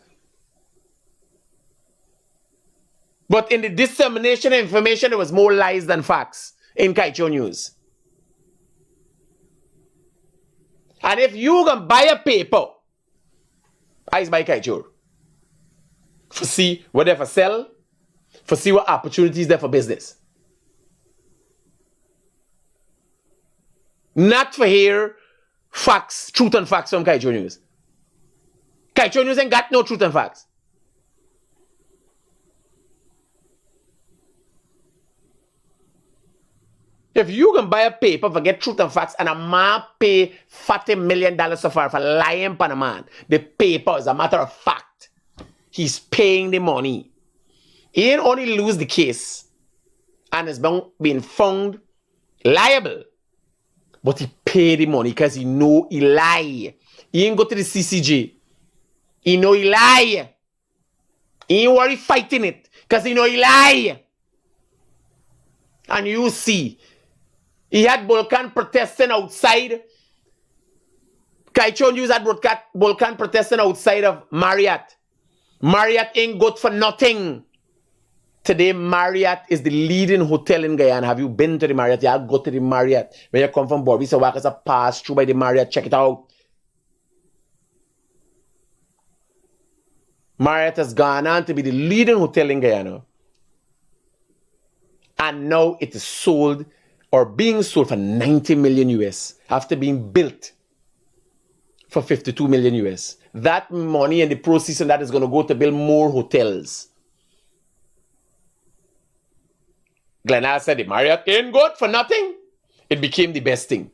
But in the dissemination of information, there was more lies than facts in Kaicho News. And if you can buy a paper, I buy Kaicho. For see what they for sell, for see what opportunities there for business. Not for hear facts, truth and facts from Kaicho News. Kaicho News ain't got no truth and facts. If you can buy a paper for get truth and facts and a man pay $40 million so far for lying on a man, the paper is a matter of fact. He's paying the money. He ain't only lose the case and is being found liable, but he pay the money because he know he lie. He ain't go to the CCJ. He know he lie. He ain't worry fighting it because he know he lie. And you see, he had Volcan protesting outside. Kaicho News had Volcan protesting outside of Marriott. Marriott ain't good for nothing. Today, Marriott is the leading hotel in Guyana. Have you been to the Marriott? You go to the Marriott. When you come from Bobby, so walk as a pass through by the Marriott. Check it out. Marriott has gone on to be the leading hotel in Guyana. And now it is sold or being sold for 90 million US after being built for 52 million US. That money and the proceeds and that is going to go to build more hotels. Glenal said the Marriott ain't good for nothing. It became the best thing.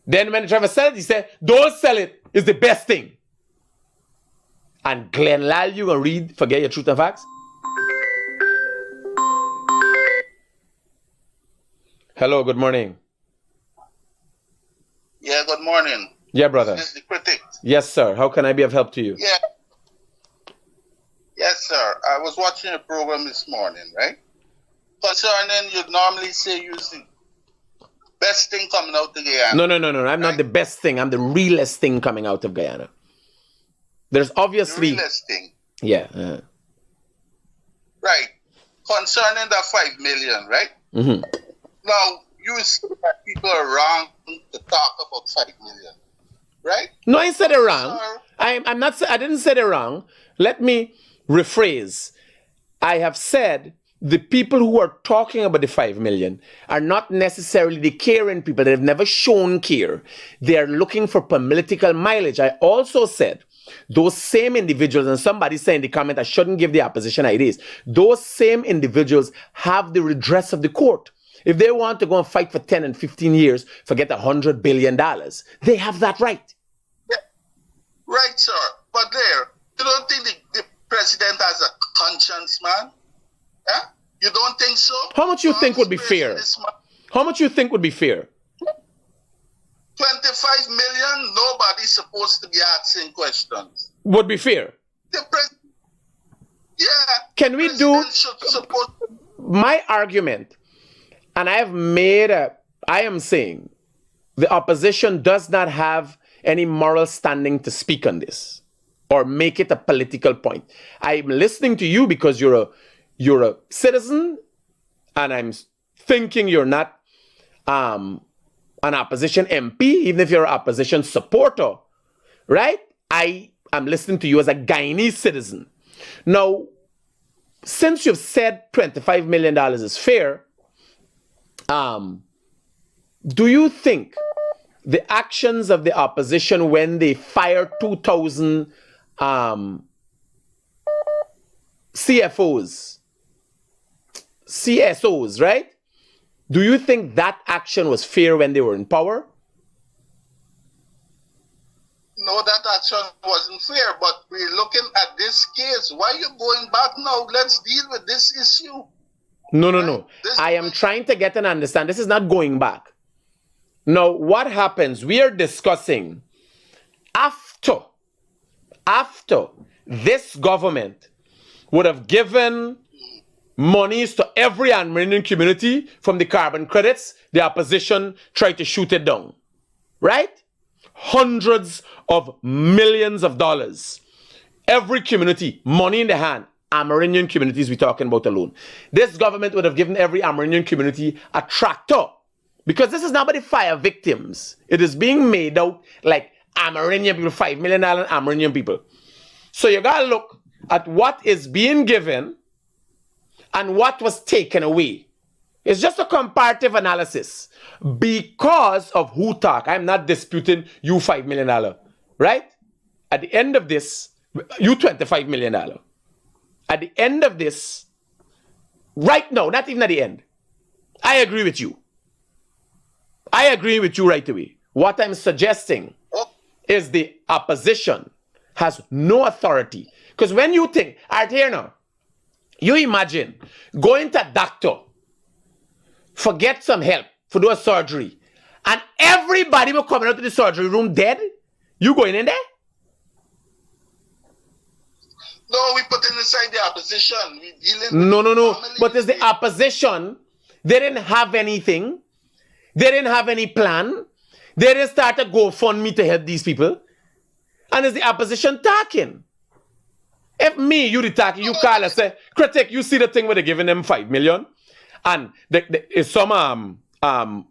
Then when the driver said it, he said, don't sell it. It's the best thing. And Glenal, you gonna read, forget your truth and facts? Hello, good morning. Yeah, good morning. Yeah, brother. This is the Critic. Yes, sir. How can I be of help to you? Yeah. Yes, sir. I was watching a program this morning, right? Concerning, you normally say you're the best thing coming out of Guyana. No. I'm not the best thing. I'm the realest thing coming out of Guyana. There's obviously... The realest thing. Yeah. Right. Concerning the 5 million, right? Mm-hmm. Now, you say that people are wrong to talk about 5 million, right? No, I said it wrong. Sir. I didn't say it wrong. Let me rephrase. I have said the people who are talking about the 5 million are not necessarily the caring people. They've never shown care. They are looking for political mileage. I also said those same individuals, and somebody said in the comment I shouldn't give the opposition ideas, those same individuals have the redress of the court. If they want to go and fight for 10 and 15 years, forget $100 billion, they have that right. Yeah. Right, sir. But there, you don't think the president has a conscience, man? Yeah? You don't think so? How much you think would be fair? How much you think would be fair? 25 million, nobody's supposed to be asking questions. Would be fair. The president, yeah. Can we do my argument? And I am saying the opposition does not have any moral standing to speak on this or make it a political point. I'm listening to you because you're a citizen, and I'm thinking you're not an opposition MP, even if you're an opposition supporter, right? I I'm listening to you as a Guyanese citizen. Now, since you've said $25 million is fair, do you think the actions of the opposition when they fire 2,000 CSOs, right? Do you think that action was fair when they were in power? No, that action wasn't fair, but we're looking at this case. Why are you going back now? Let's deal with this issue. No. I am trying to get an understand. This is not going back. Now, what happens? We are discussing after this government would have given monies to every Amerindian community from the carbon credits, the opposition tried to shoot it down. Right? Hundreds of millions of dollars. Every community, money in the hand. Amerindian communities we're talking about alone. This government would have given every Amerindian community a tractor. Because this is not about the fire victims. It is being made out like Amerindian people, $5 million Amerindian people. So you gotta look at what is being given and what was taken away. It's just a comparative analysis. Because of who talk. I'm not disputing you $5 million. Right? At the end of this, you $25 million. At the end of this, right now, not even at the end, I agree with you. I agree with you right away. What I'm suggesting is the opposition has no authority. Because when you think, all right, here now, you imagine going to a doctor, forget some help for do a surgery, and everybody will come out of the surgery room dead. You going in there? No, we put it inside the opposition. We dealing No. with But as the opposition, they didn't have anything. They didn't have any plan. They didn't start a GoFundMe to help these people. And it's the opposition talking. If me, you the talking, you call and say, Critic, you see the thing where they're giving them $5 million? And it's some Garden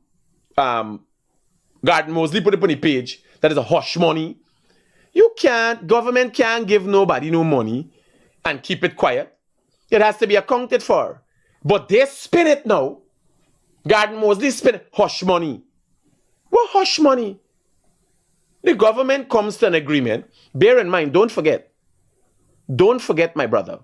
Mosley put it on the page that is a hush money. Government can't give nobody no money and keep it quiet. It has to be accounted for. But they spin it now. Garden Mosley spin hush money. What hush money? The government comes to an agreement. Bear in mind, don't forget, my brother,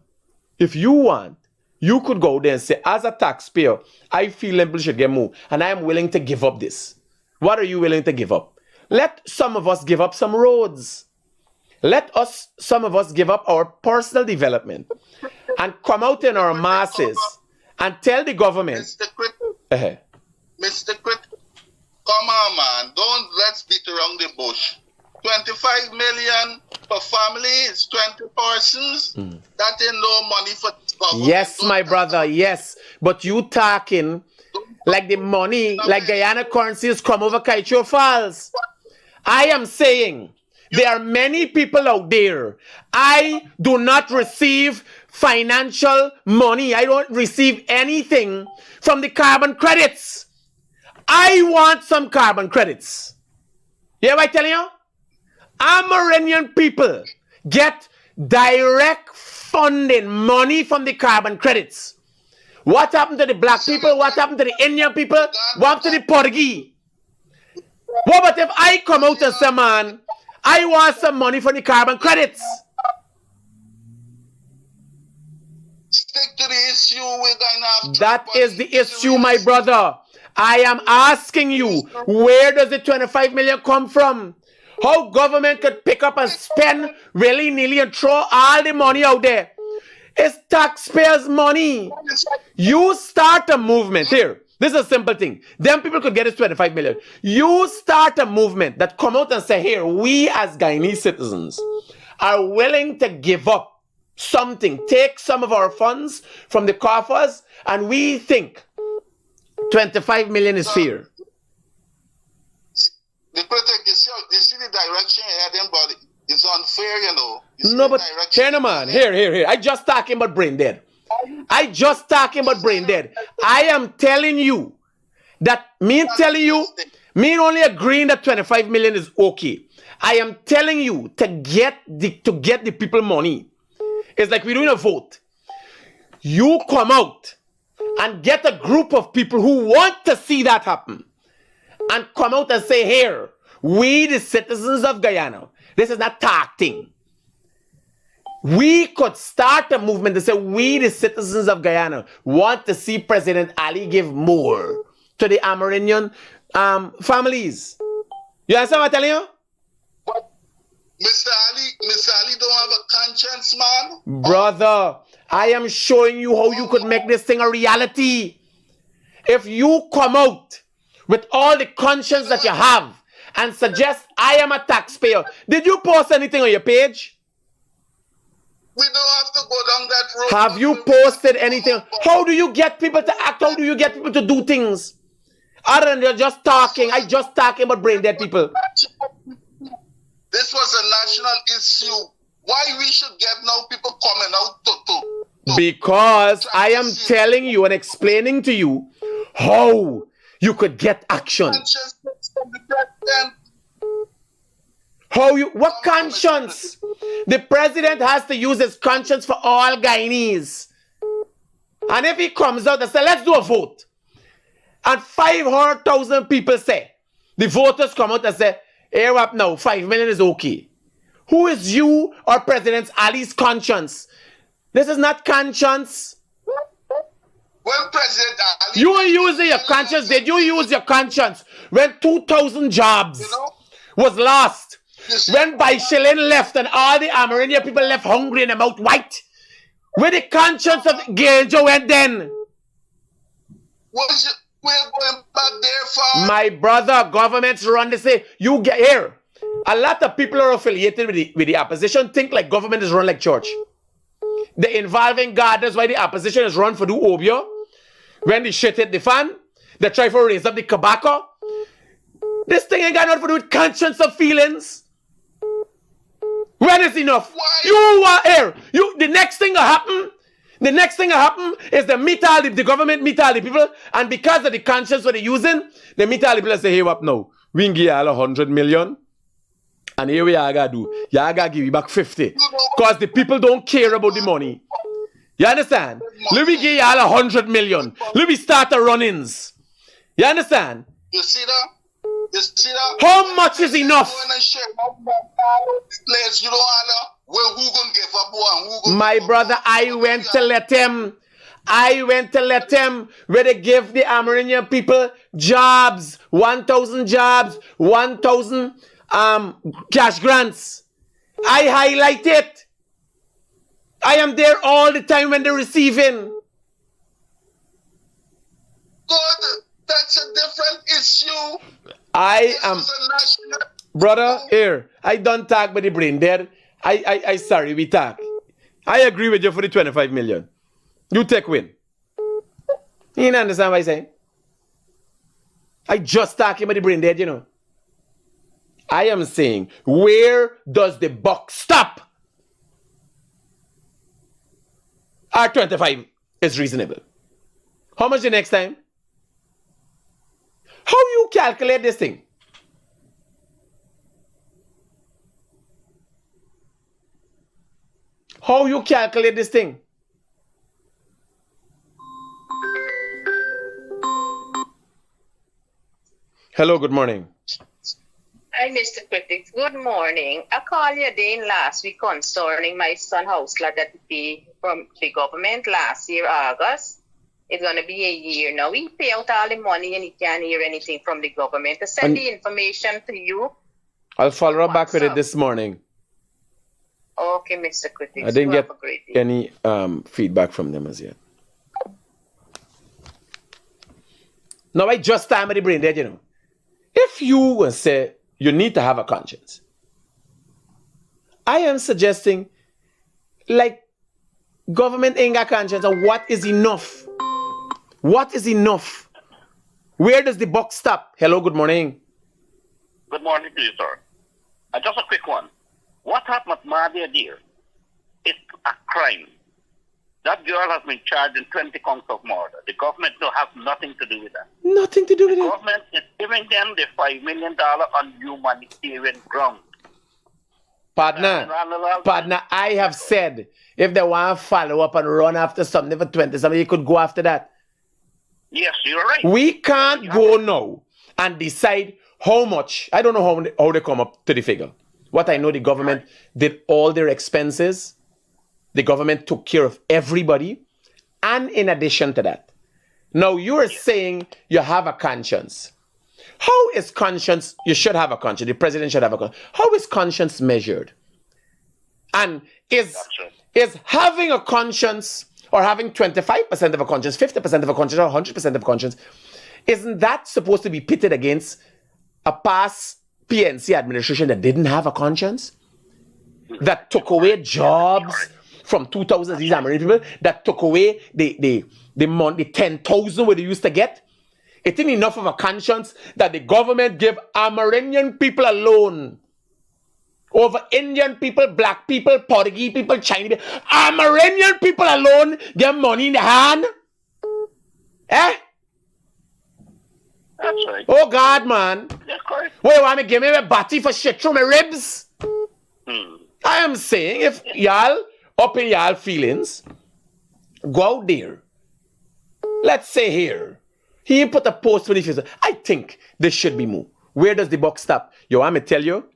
if you want, you could go there and say, as a taxpayer, I feel people should get more, and I am willing to give up this. What are you willing to give up? Let some of us give up some roads. Some of us give up our personal development and come out in our masses and tell the government. Mr. Critic, come on, man. Let's beat around the bush. 25 million per family is 20 persons. That ain't no money for this government. Yes, my brother, yes. But you talking like the money, like Guyana currencies come over Kaicho Falls. I am saying there are many people out there. I do not receive financial money. I don't receive anything from the carbon credits. I want some carbon credits. You hear what I'm telling you? Amerindian people get direct funding money from the carbon credits. What happened to the black people? What happened to the Indian people? What happened to the Portuguese? What about if I come out and say, man, I want some money from the carbon credits? Stick to the issue. We're going to have that is the issue, my brother. I am asking you, where does the 25 million come from? How government could pick up and spend willy-nilly and throw all the money out there? It's taxpayers' money. You start a movement here. This is a simple thing. Them people could get us 25 million. You start a movement that come out and say, here, we as Guyanese citizens are willing to give up something, take some of our funds from the coffers, and we think 25 million is fair. The Critic, you see the direction you're heading, but it's unfair, you know. No, but here, man, here. I just talking about brain dead. I am telling you that Me only agreeing that 25 million is okay. I am telling you to get the people money. It's like we're doing a vote. You come out and get a group of people who want to see that happen and come out and say, here, we the citizens of Guyana, this is not acting. We could start a movement to say we the citizens of Guyana want to see President Ali give more to the Amerindian families. You understand what I'm telling you? But Mr. Ali don't have a conscience, man. Brother, I am showing you how you could make this thing a reality. If you come out with all the conscience that you have and suggest I am a taxpayer. Did you post anything on your page? We don't have to go down that road. Have you posted anything? How do you get people to act? How do you get people to do things? Other than just talking. I just talking about brain dead people. This was a national issue. Why we should get now people coming out to because I am telling you and explaining to you how you could get action. How you, what conscience? The president has to use his conscience for all Guyanese. And if he comes out and says, let's do a vote. And 500,000 people say, the voters come out and say, here up now, 5 million is okay. Who is you or President Ali's conscience? This is not conscience. When President Ali... You are using your conscience. Did you use your conscience when 2,000 jobs was lost? When Baishelin left and all the Amerindia people left hungry and their mouth white? Where the conscience of Genjo went then? We're going back there for... My brother, governments run this say, you get here. A lot of people are affiliated with the opposition think like government is run like church. The involving God, that's why the opposition is run for the Obio. When the shit hit the fan, they try to raise up the tobacco. This thing ain't got nothing to do with conscience or feelings. When is enough? Why? You are here. The next thing that happen, is they meet all the government, meet all the people, and because of the conscience what they're using, they meet all the people and say, hey, what now? We can give you all 100 million. And here we are gonna do. You gotta give you back 50. Because the people don't care about the money. You understand? Let me give you all 100 million. Let me start the run-ins. You understand? You see that? You see that? How much is enough? You don't know who gonna give up one? My brother, I went to let him where they give the Amerindian people jobs, 1,000 jobs, 1,000 cash grants. I highlight it. I am there all the time when they're receiving. Good. That's a different issue. I am, brother, here, I don't talk about the brain dead. I sorry, we talk. I agree with you for the 25 million. You take win. You don't understand what I say? I just talking about the brain dead, you know. I am saying, where does the buck stop? R25 is reasonable. How much the next time? How you calculate this thing? How you calculate this thing? Hello, good morning. Hi, Mr. Critic. Good morning. I called you again last week concerning my son's house lot that we from the government last year, August. It's going to be a year now. We pay out all the money and he can't hear anything from the government. To send the information to you. I'll follow up back with it this morning. Okay, Mr. Critic. I didn't get any feedback from them as yet. Now, I just time at the brain dead, you know. If you say you need to have a conscience, I am suggesting, like, government ain't got conscience, or what is enough? What is enough? Where does the buck stop? Hello, good morning. Good morning to you, sir. Just a quick one. What happened at Madia, dear? It's a crime. That girl has been charged in 20 counts of murder. The government don't have nothing to do with that. Nothing to do with The it. government is giving them the $5 million on humanitarian ground. Partner, I have said, if they want to follow up and run after something for 20 something, you could go after that. Yes, you're right. We can't go now and decide how much. I don't know how they come up to the figure. What I know, the government did all their expenses. The government took care of everybody. And in addition to that, now you are saying you have a conscience. How is conscience? You should have a conscience. The president should have a conscience. How is conscience measured? And is having a conscience, or having 25% of a conscience, 50% of a conscience, or 100% of a conscience, isn't that supposed to be pitted against a past PNC administration that didn't have a conscience? That took away jobs from 2,000 these American people, that took away the money, 10,000 where they used to get. It ain't enough of a conscience that the government give Amerindian people alone over Indian people, black people, Portuguese people, Chinese people. Amerindian people alone get money in the hand. Eh? That's right. Oh God, man. That's correct. What you want me to give me a batty for shit through my ribs? I am saying, if y'all up in y'all feelings, go out there. Let's say here. He put a post for the future. I think there should be more. Where does the buck stop? You want me to tell you?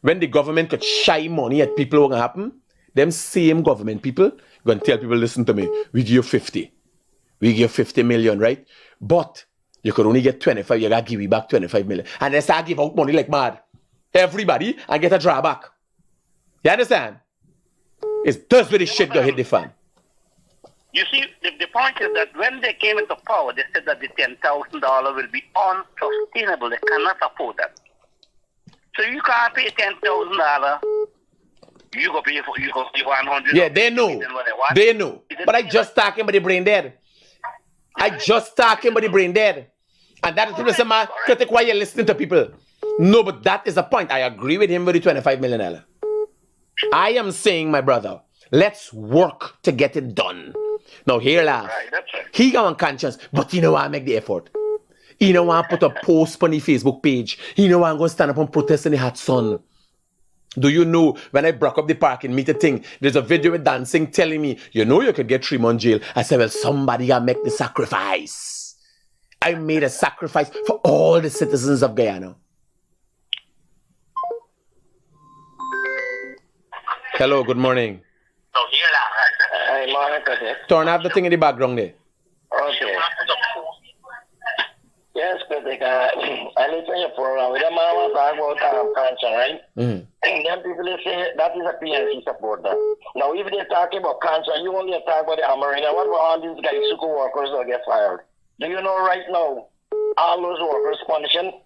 When the government could shy money at people, what gonna happen? Them same government people gonna tell people, listen to me, we give you 50. We give you 50 million, right? But you could only get 25, you gotta give me back 25 million. And they start give out money like mad. Everybody, and get a drawback. You understand? It's just where the shit go hit the fan. You see, the point is that when they came into power, they said that the $10,000 will be unsustainable. They cannot afford that. So you can't pay $10,000. You go pay for 100. Yeah, they know. They know. But I just talking about the brain dead. I just talking about the brain dead. And that is people say, man, Critic, why you listening to people? No, but that is the point. I agree with him with the $25 million. I am saying, my brother, let's work to get it done. Now, here, laugh. Right, that's right. He got on conscience, but you know what? I make the effort. You know what? I put a post on the Facebook page. You know what? I'm going to stand up and protest in the hot sun. Do you know, when I broke up the parking meter thing, there's a video with dancing telling me, you know you could get 3 months jail. I said, well, somebody got to make the sacrifice. I made a sacrifice for all the citizens of Guyana. Hello, good morning. Hey, morning, Critic. Turn off the thing in the background there. Okay. Yes, Critic. I listen to your program. We don't want to talk about cancer, right? And then people say that is a PNC supporter. Now, if they're talking about cancer, you only talk about the Amarina. What about all these guys, Suku workers that get fired? Do you know right now, all those workers punishing?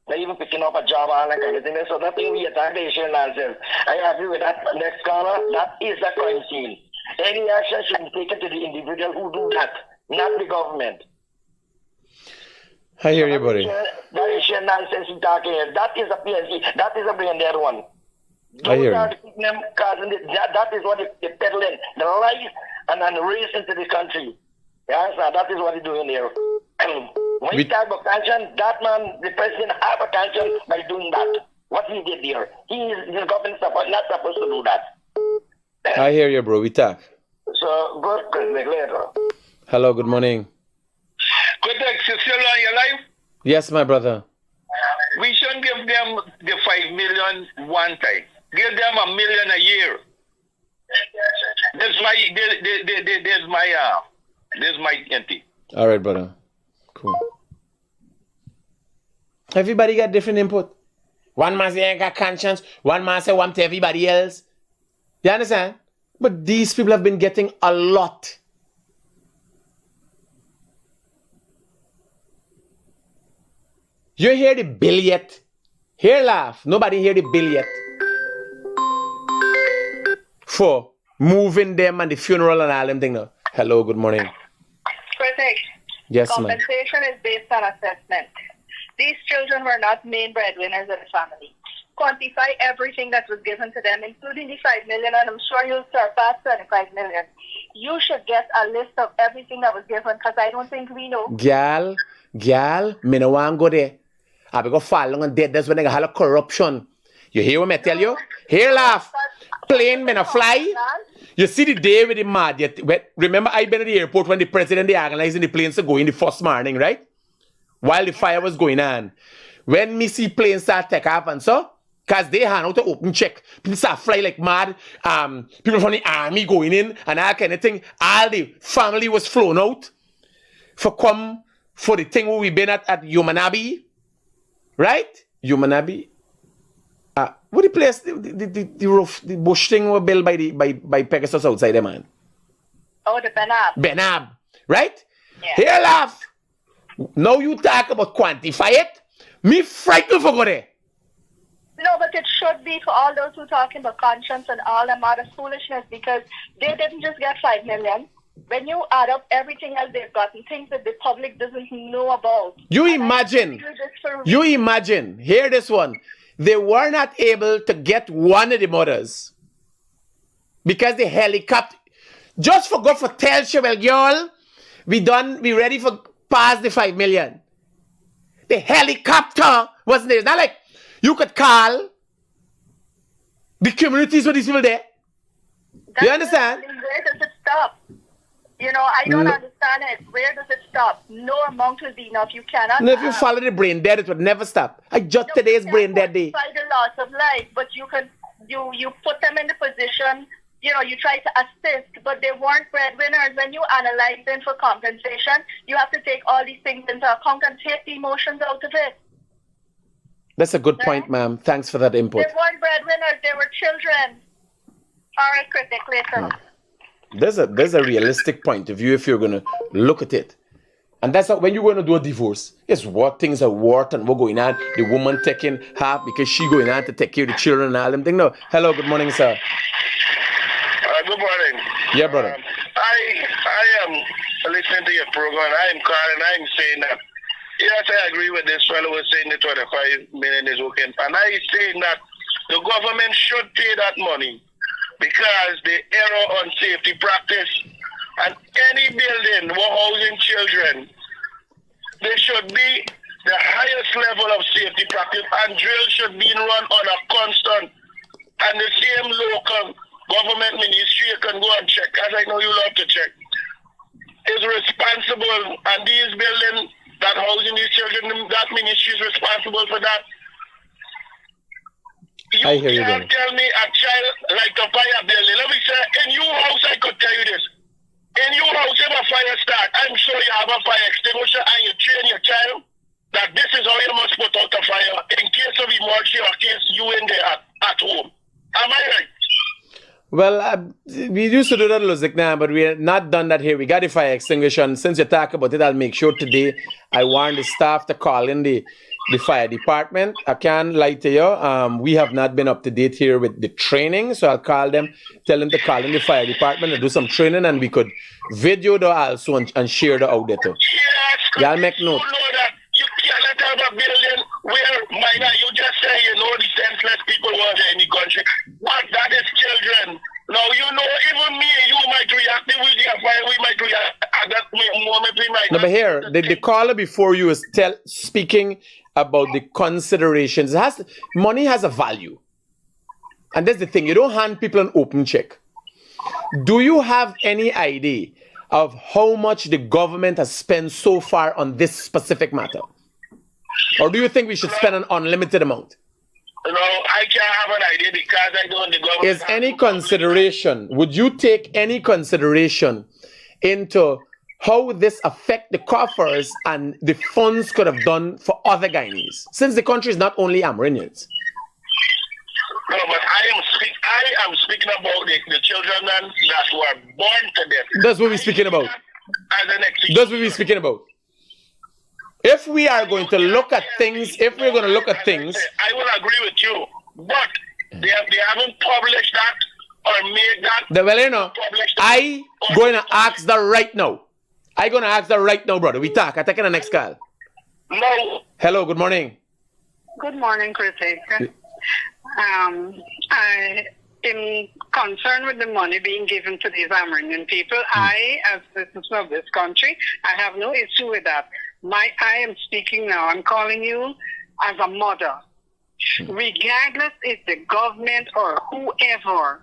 They're even picking up a job and everything. So that thing we attack the Asian nonsense. I agree with that next caller. That is a crime scene. Any action should be taken to the individual who do that, not the government. I hear you, buddy. That Asian nonsense you're talking here. That is a PNC. That is a brain dead one. I hear you. That is what they're peddling. The lies and race into the country. Yes, that is what they're doing here. When you talk about conscience, that man, the president, have a conscience by doing that. What he did here. The government not supposed to do that. I hear you, bro. We talk. So, good, Critic, later. Hello, good morning. Critic, you still on your life? Yes, my brother. We shouldn't give them the 5 million one time. Give them $1 million a year. This is my entity. All right, brother. Cool. Everybody got different input. One man say I got conscience. One man say one to everybody else. You understand? But these people have been getting a lot. You hear the bill yet? Here laugh. Nobody hear the bill yet. For moving them and the funeral and all them thing now. Hello, good morning. Critic. Yes, ma'am. Compensation is based on assessment. These children were not main breadwinners of the family. Quantify everything that was given to them, including the 5 million, and I'm sure you'll surpass 25 million. you should get a list of everything that was given because I don't think we know. Gal, me no want go there. I be go fall on dead. That's when they have corruption. You hear what I tell you? Here laugh. Plane me no fly. You see the day with the mad. Remember I been at the airport when the president they organizing the planes to go in the first morning, right? While the fire was going on. When me see planes start take off and so, cause they hand out to open check. People start fly like mad. People from the army going in and all kind of thing. All the family was flown out for the thing where we been at Humanabi. Right? Humanabi. What the place the roof the bush thing was built by Pegasus outside there, man. Oh, the Benab. Benab, right? Yeah. Here laugh. Now you talk about quantify it. Me frightened for go there. No, but it should be for all those who talking about conscience and all them other foolishness because they didn't just get 5 million. When you add up everything else they've gotten, things that the public doesn't know about. You imagine, hear this one. They were not able to get one of the mothers because the helicopter, just for go for tell you, well, girl, we ready for pass the 5 million. The helicopter wasn't there. It's not like you could call the communities where these people there. You understand? Where does it stop? You know, I don't understand it. Where does it stop? No amount will be enough. You cannot. No, if you follow the brain dead, it would never stop. I just today's brain dead day. By the loss of life, but you can you put them in the position. You know, you try to assist, but they weren't breadwinners. When you analyze them for compensation, you have to take all these things into account and take the emotions out of it. That's a good point, ma'am. Thanks for that input. They weren't breadwinners. They were children. All right, Critic, listen. There's a realistic point of view if you're going to look at it. And that's how, when you're going to do a divorce, it's what things are worth and what going on. The woman taking half because she going on to take care of the children and all them things. No. Hello, good morning, sir. Good morning. Yeah, brother. I am listening to your program. I am calling. I am saying that, yes, I agree with this fellow who was saying the 25 million is okay. And I saying that the government should pay that money because the error on safety practice and any building for housing children, there should be the highest level of safety practice and drill should be run on a constant and the same local government ministry you can go and check, as I know you love to check, is responsible and these buildings that housing these children, that ministry is responsible for that. I hear you. You can't tell me a child like a fire building. Let me say, in your house, I could tell you this. In your house, if a fire start, I'm sure you have a fire extinguisher and you train your child that this is how you must put out a fire in case of emergency or case you in there at home. Am I right? Well, we used to do that in Luzikna, but we're not done that here. We got the fire extinguisher, and since you talk about it, I'll make sure today I warn the staff to call in the fire department. I can't lie to you. We have not been up to date here with the training, so I'll call them, tell them to call in the fire department and do some training, and we could video the also and share the out there too. Yes, y'all make note. You know that you cannot have a building where you just say the senseless people were there in the country. But that is children. Now, even me, you might react. If we see a fire, we might react. At that moment, we might. No, but here, the caller before you is speaking about the considerations. Money has a value. And that's the thing. You don't hand people an open check. Do you have any idea of how much the government has spent so far on this specific matter? Or do you think we should spend an unlimited amount? No, I can't have an idea because I don't. The government is any consideration, would you take any consideration into how this affect the coffers and the funds could have done for other Guyanese? Since the country is not only Amerindians. No, but I am speaking about the children that were born to death. That's what we're speaking about. That's what we're speaking about. If we are going to look at things, I will agree with you, but they haven't published that or made that. Well, I'm going to ask that right now. I'm going to ask that right now, brother. I'm taking the next call. No. Hello, good morning. Good morning, Critic. I am concerned with the money being given to these Amerindian people. I, as citizen of this country, I have no issue with that. I am speaking now. I'm calling you as a mother. Regardless if the government or whoever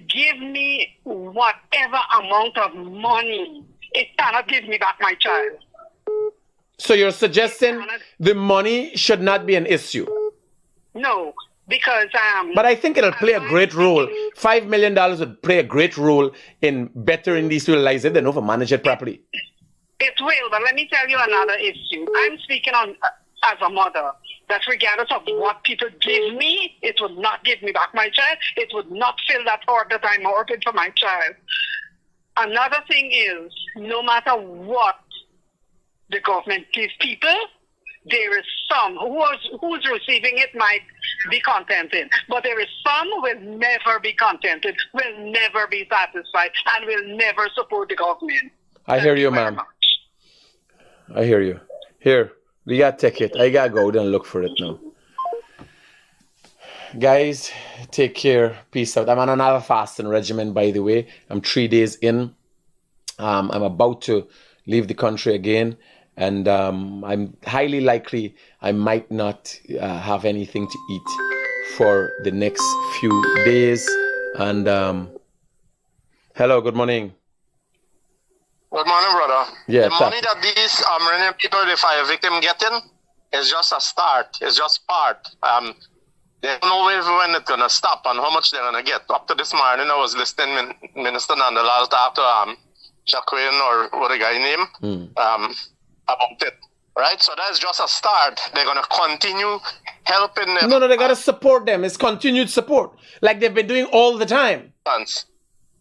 give me whatever amount of money, it cannot give me back my child. So you're suggesting the money should not be an issue? No, because but I think it'll play a great role. $5 million would play a great role in bettering these people's lives if they know how to manage it properly. It will, but let me tell you another issue. I'm speaking on as a mother, that regardless of what people give me, it would not give me back my child. It would not fill that void that I'm hoping for my child. Another thing is, no matter what the government gives people, there is some who's receiving it might be contented, but there is some who will never be contented, will never be satisfied, and will never support the government. I hear you, ma'am. I hear you. Here, we got to take it. I got to go out and look for it now. Guys, take care. Peace out. I'm on another fasting regimen, by the way. I'm 3 days in. I'm about to leave the country again. And I'm highly likely I might not have anything to eat for the next few days. And hello, good morning. Good morning, brother. Yeah, the money that these Amerindian people, the fire victim getting, is just a start. It's just part. They don't know when it's gonna stop and how much they're gonna get. Up to this morning, I was listening Minister Nandalal talk to Jacqueline or what the guy name about it. Right? So that's just a start. They're gonna continue helping them. No, they gotta support them. It's continued support, like they've been doing all the time.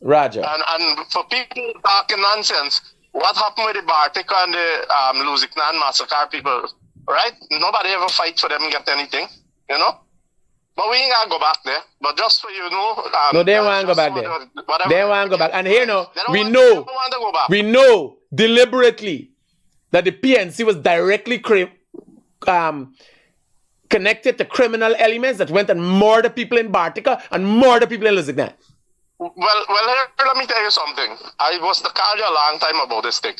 Raja. And for people talking nonsense, what happened with the Bartik and the Luziknan massacre people, right? Nobody ever fight for them and get anything, you know? But we ain't gonna go back there. But just for you know... no, they won't go back there. They won't go back. And here now, we know deliberately that the PNC was directly connected to criminal elements that went and murdered people in Bartika and murdered people in Luziknan. Well, here, let me tell you something. I was to call you a long time about this thing.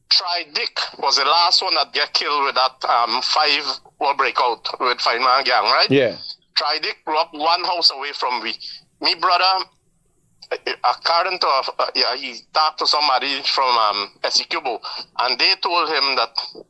Critic was the last one that get killed with that 5-war breakout with 5-man gang, right? Yeah. Critic grew up one house away from me. Me brother, according to he talked to somebody from Essecubo, and they told him that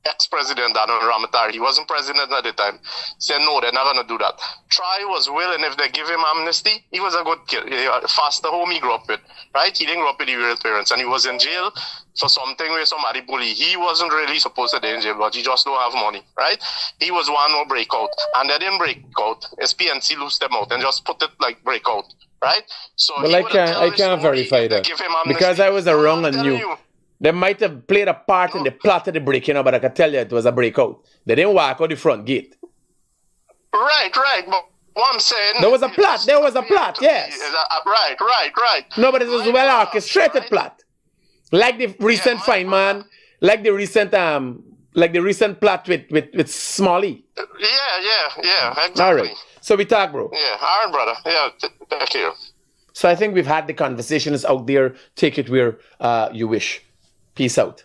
ex-president Daniel Ramatari, he wasn't president at the time, said no, they're not going to do that. Try was willing, if they give him amnesty, he was a good kid. Foster home he grew up with, right? He didn't grow up with the real parents, and he was in jail for something where somebody bullied. He wasn't really supposed to be in jail, but he just don't have money, right? He was one more breakout, and they didn't break out. SPNC loosed them out and just put it like breakout, right? So well, I can't verify that because I was wrong and knew. They might have played a part in the plot of the break, but I can tell you it was a breakout. They didn't walk out the front gate. Right. But what I'm saying... There was a plot, yes. Right. No, but it was a well-orchestrated plot. Like the recent Feynman, like the recent plot with Smalley. Yeah, exactly. All right. So we talk, bro. Yeah, all right, brother. Yeah, thank you. So I think we've had the conversation. It's out there. Take it where you wish. Peace out.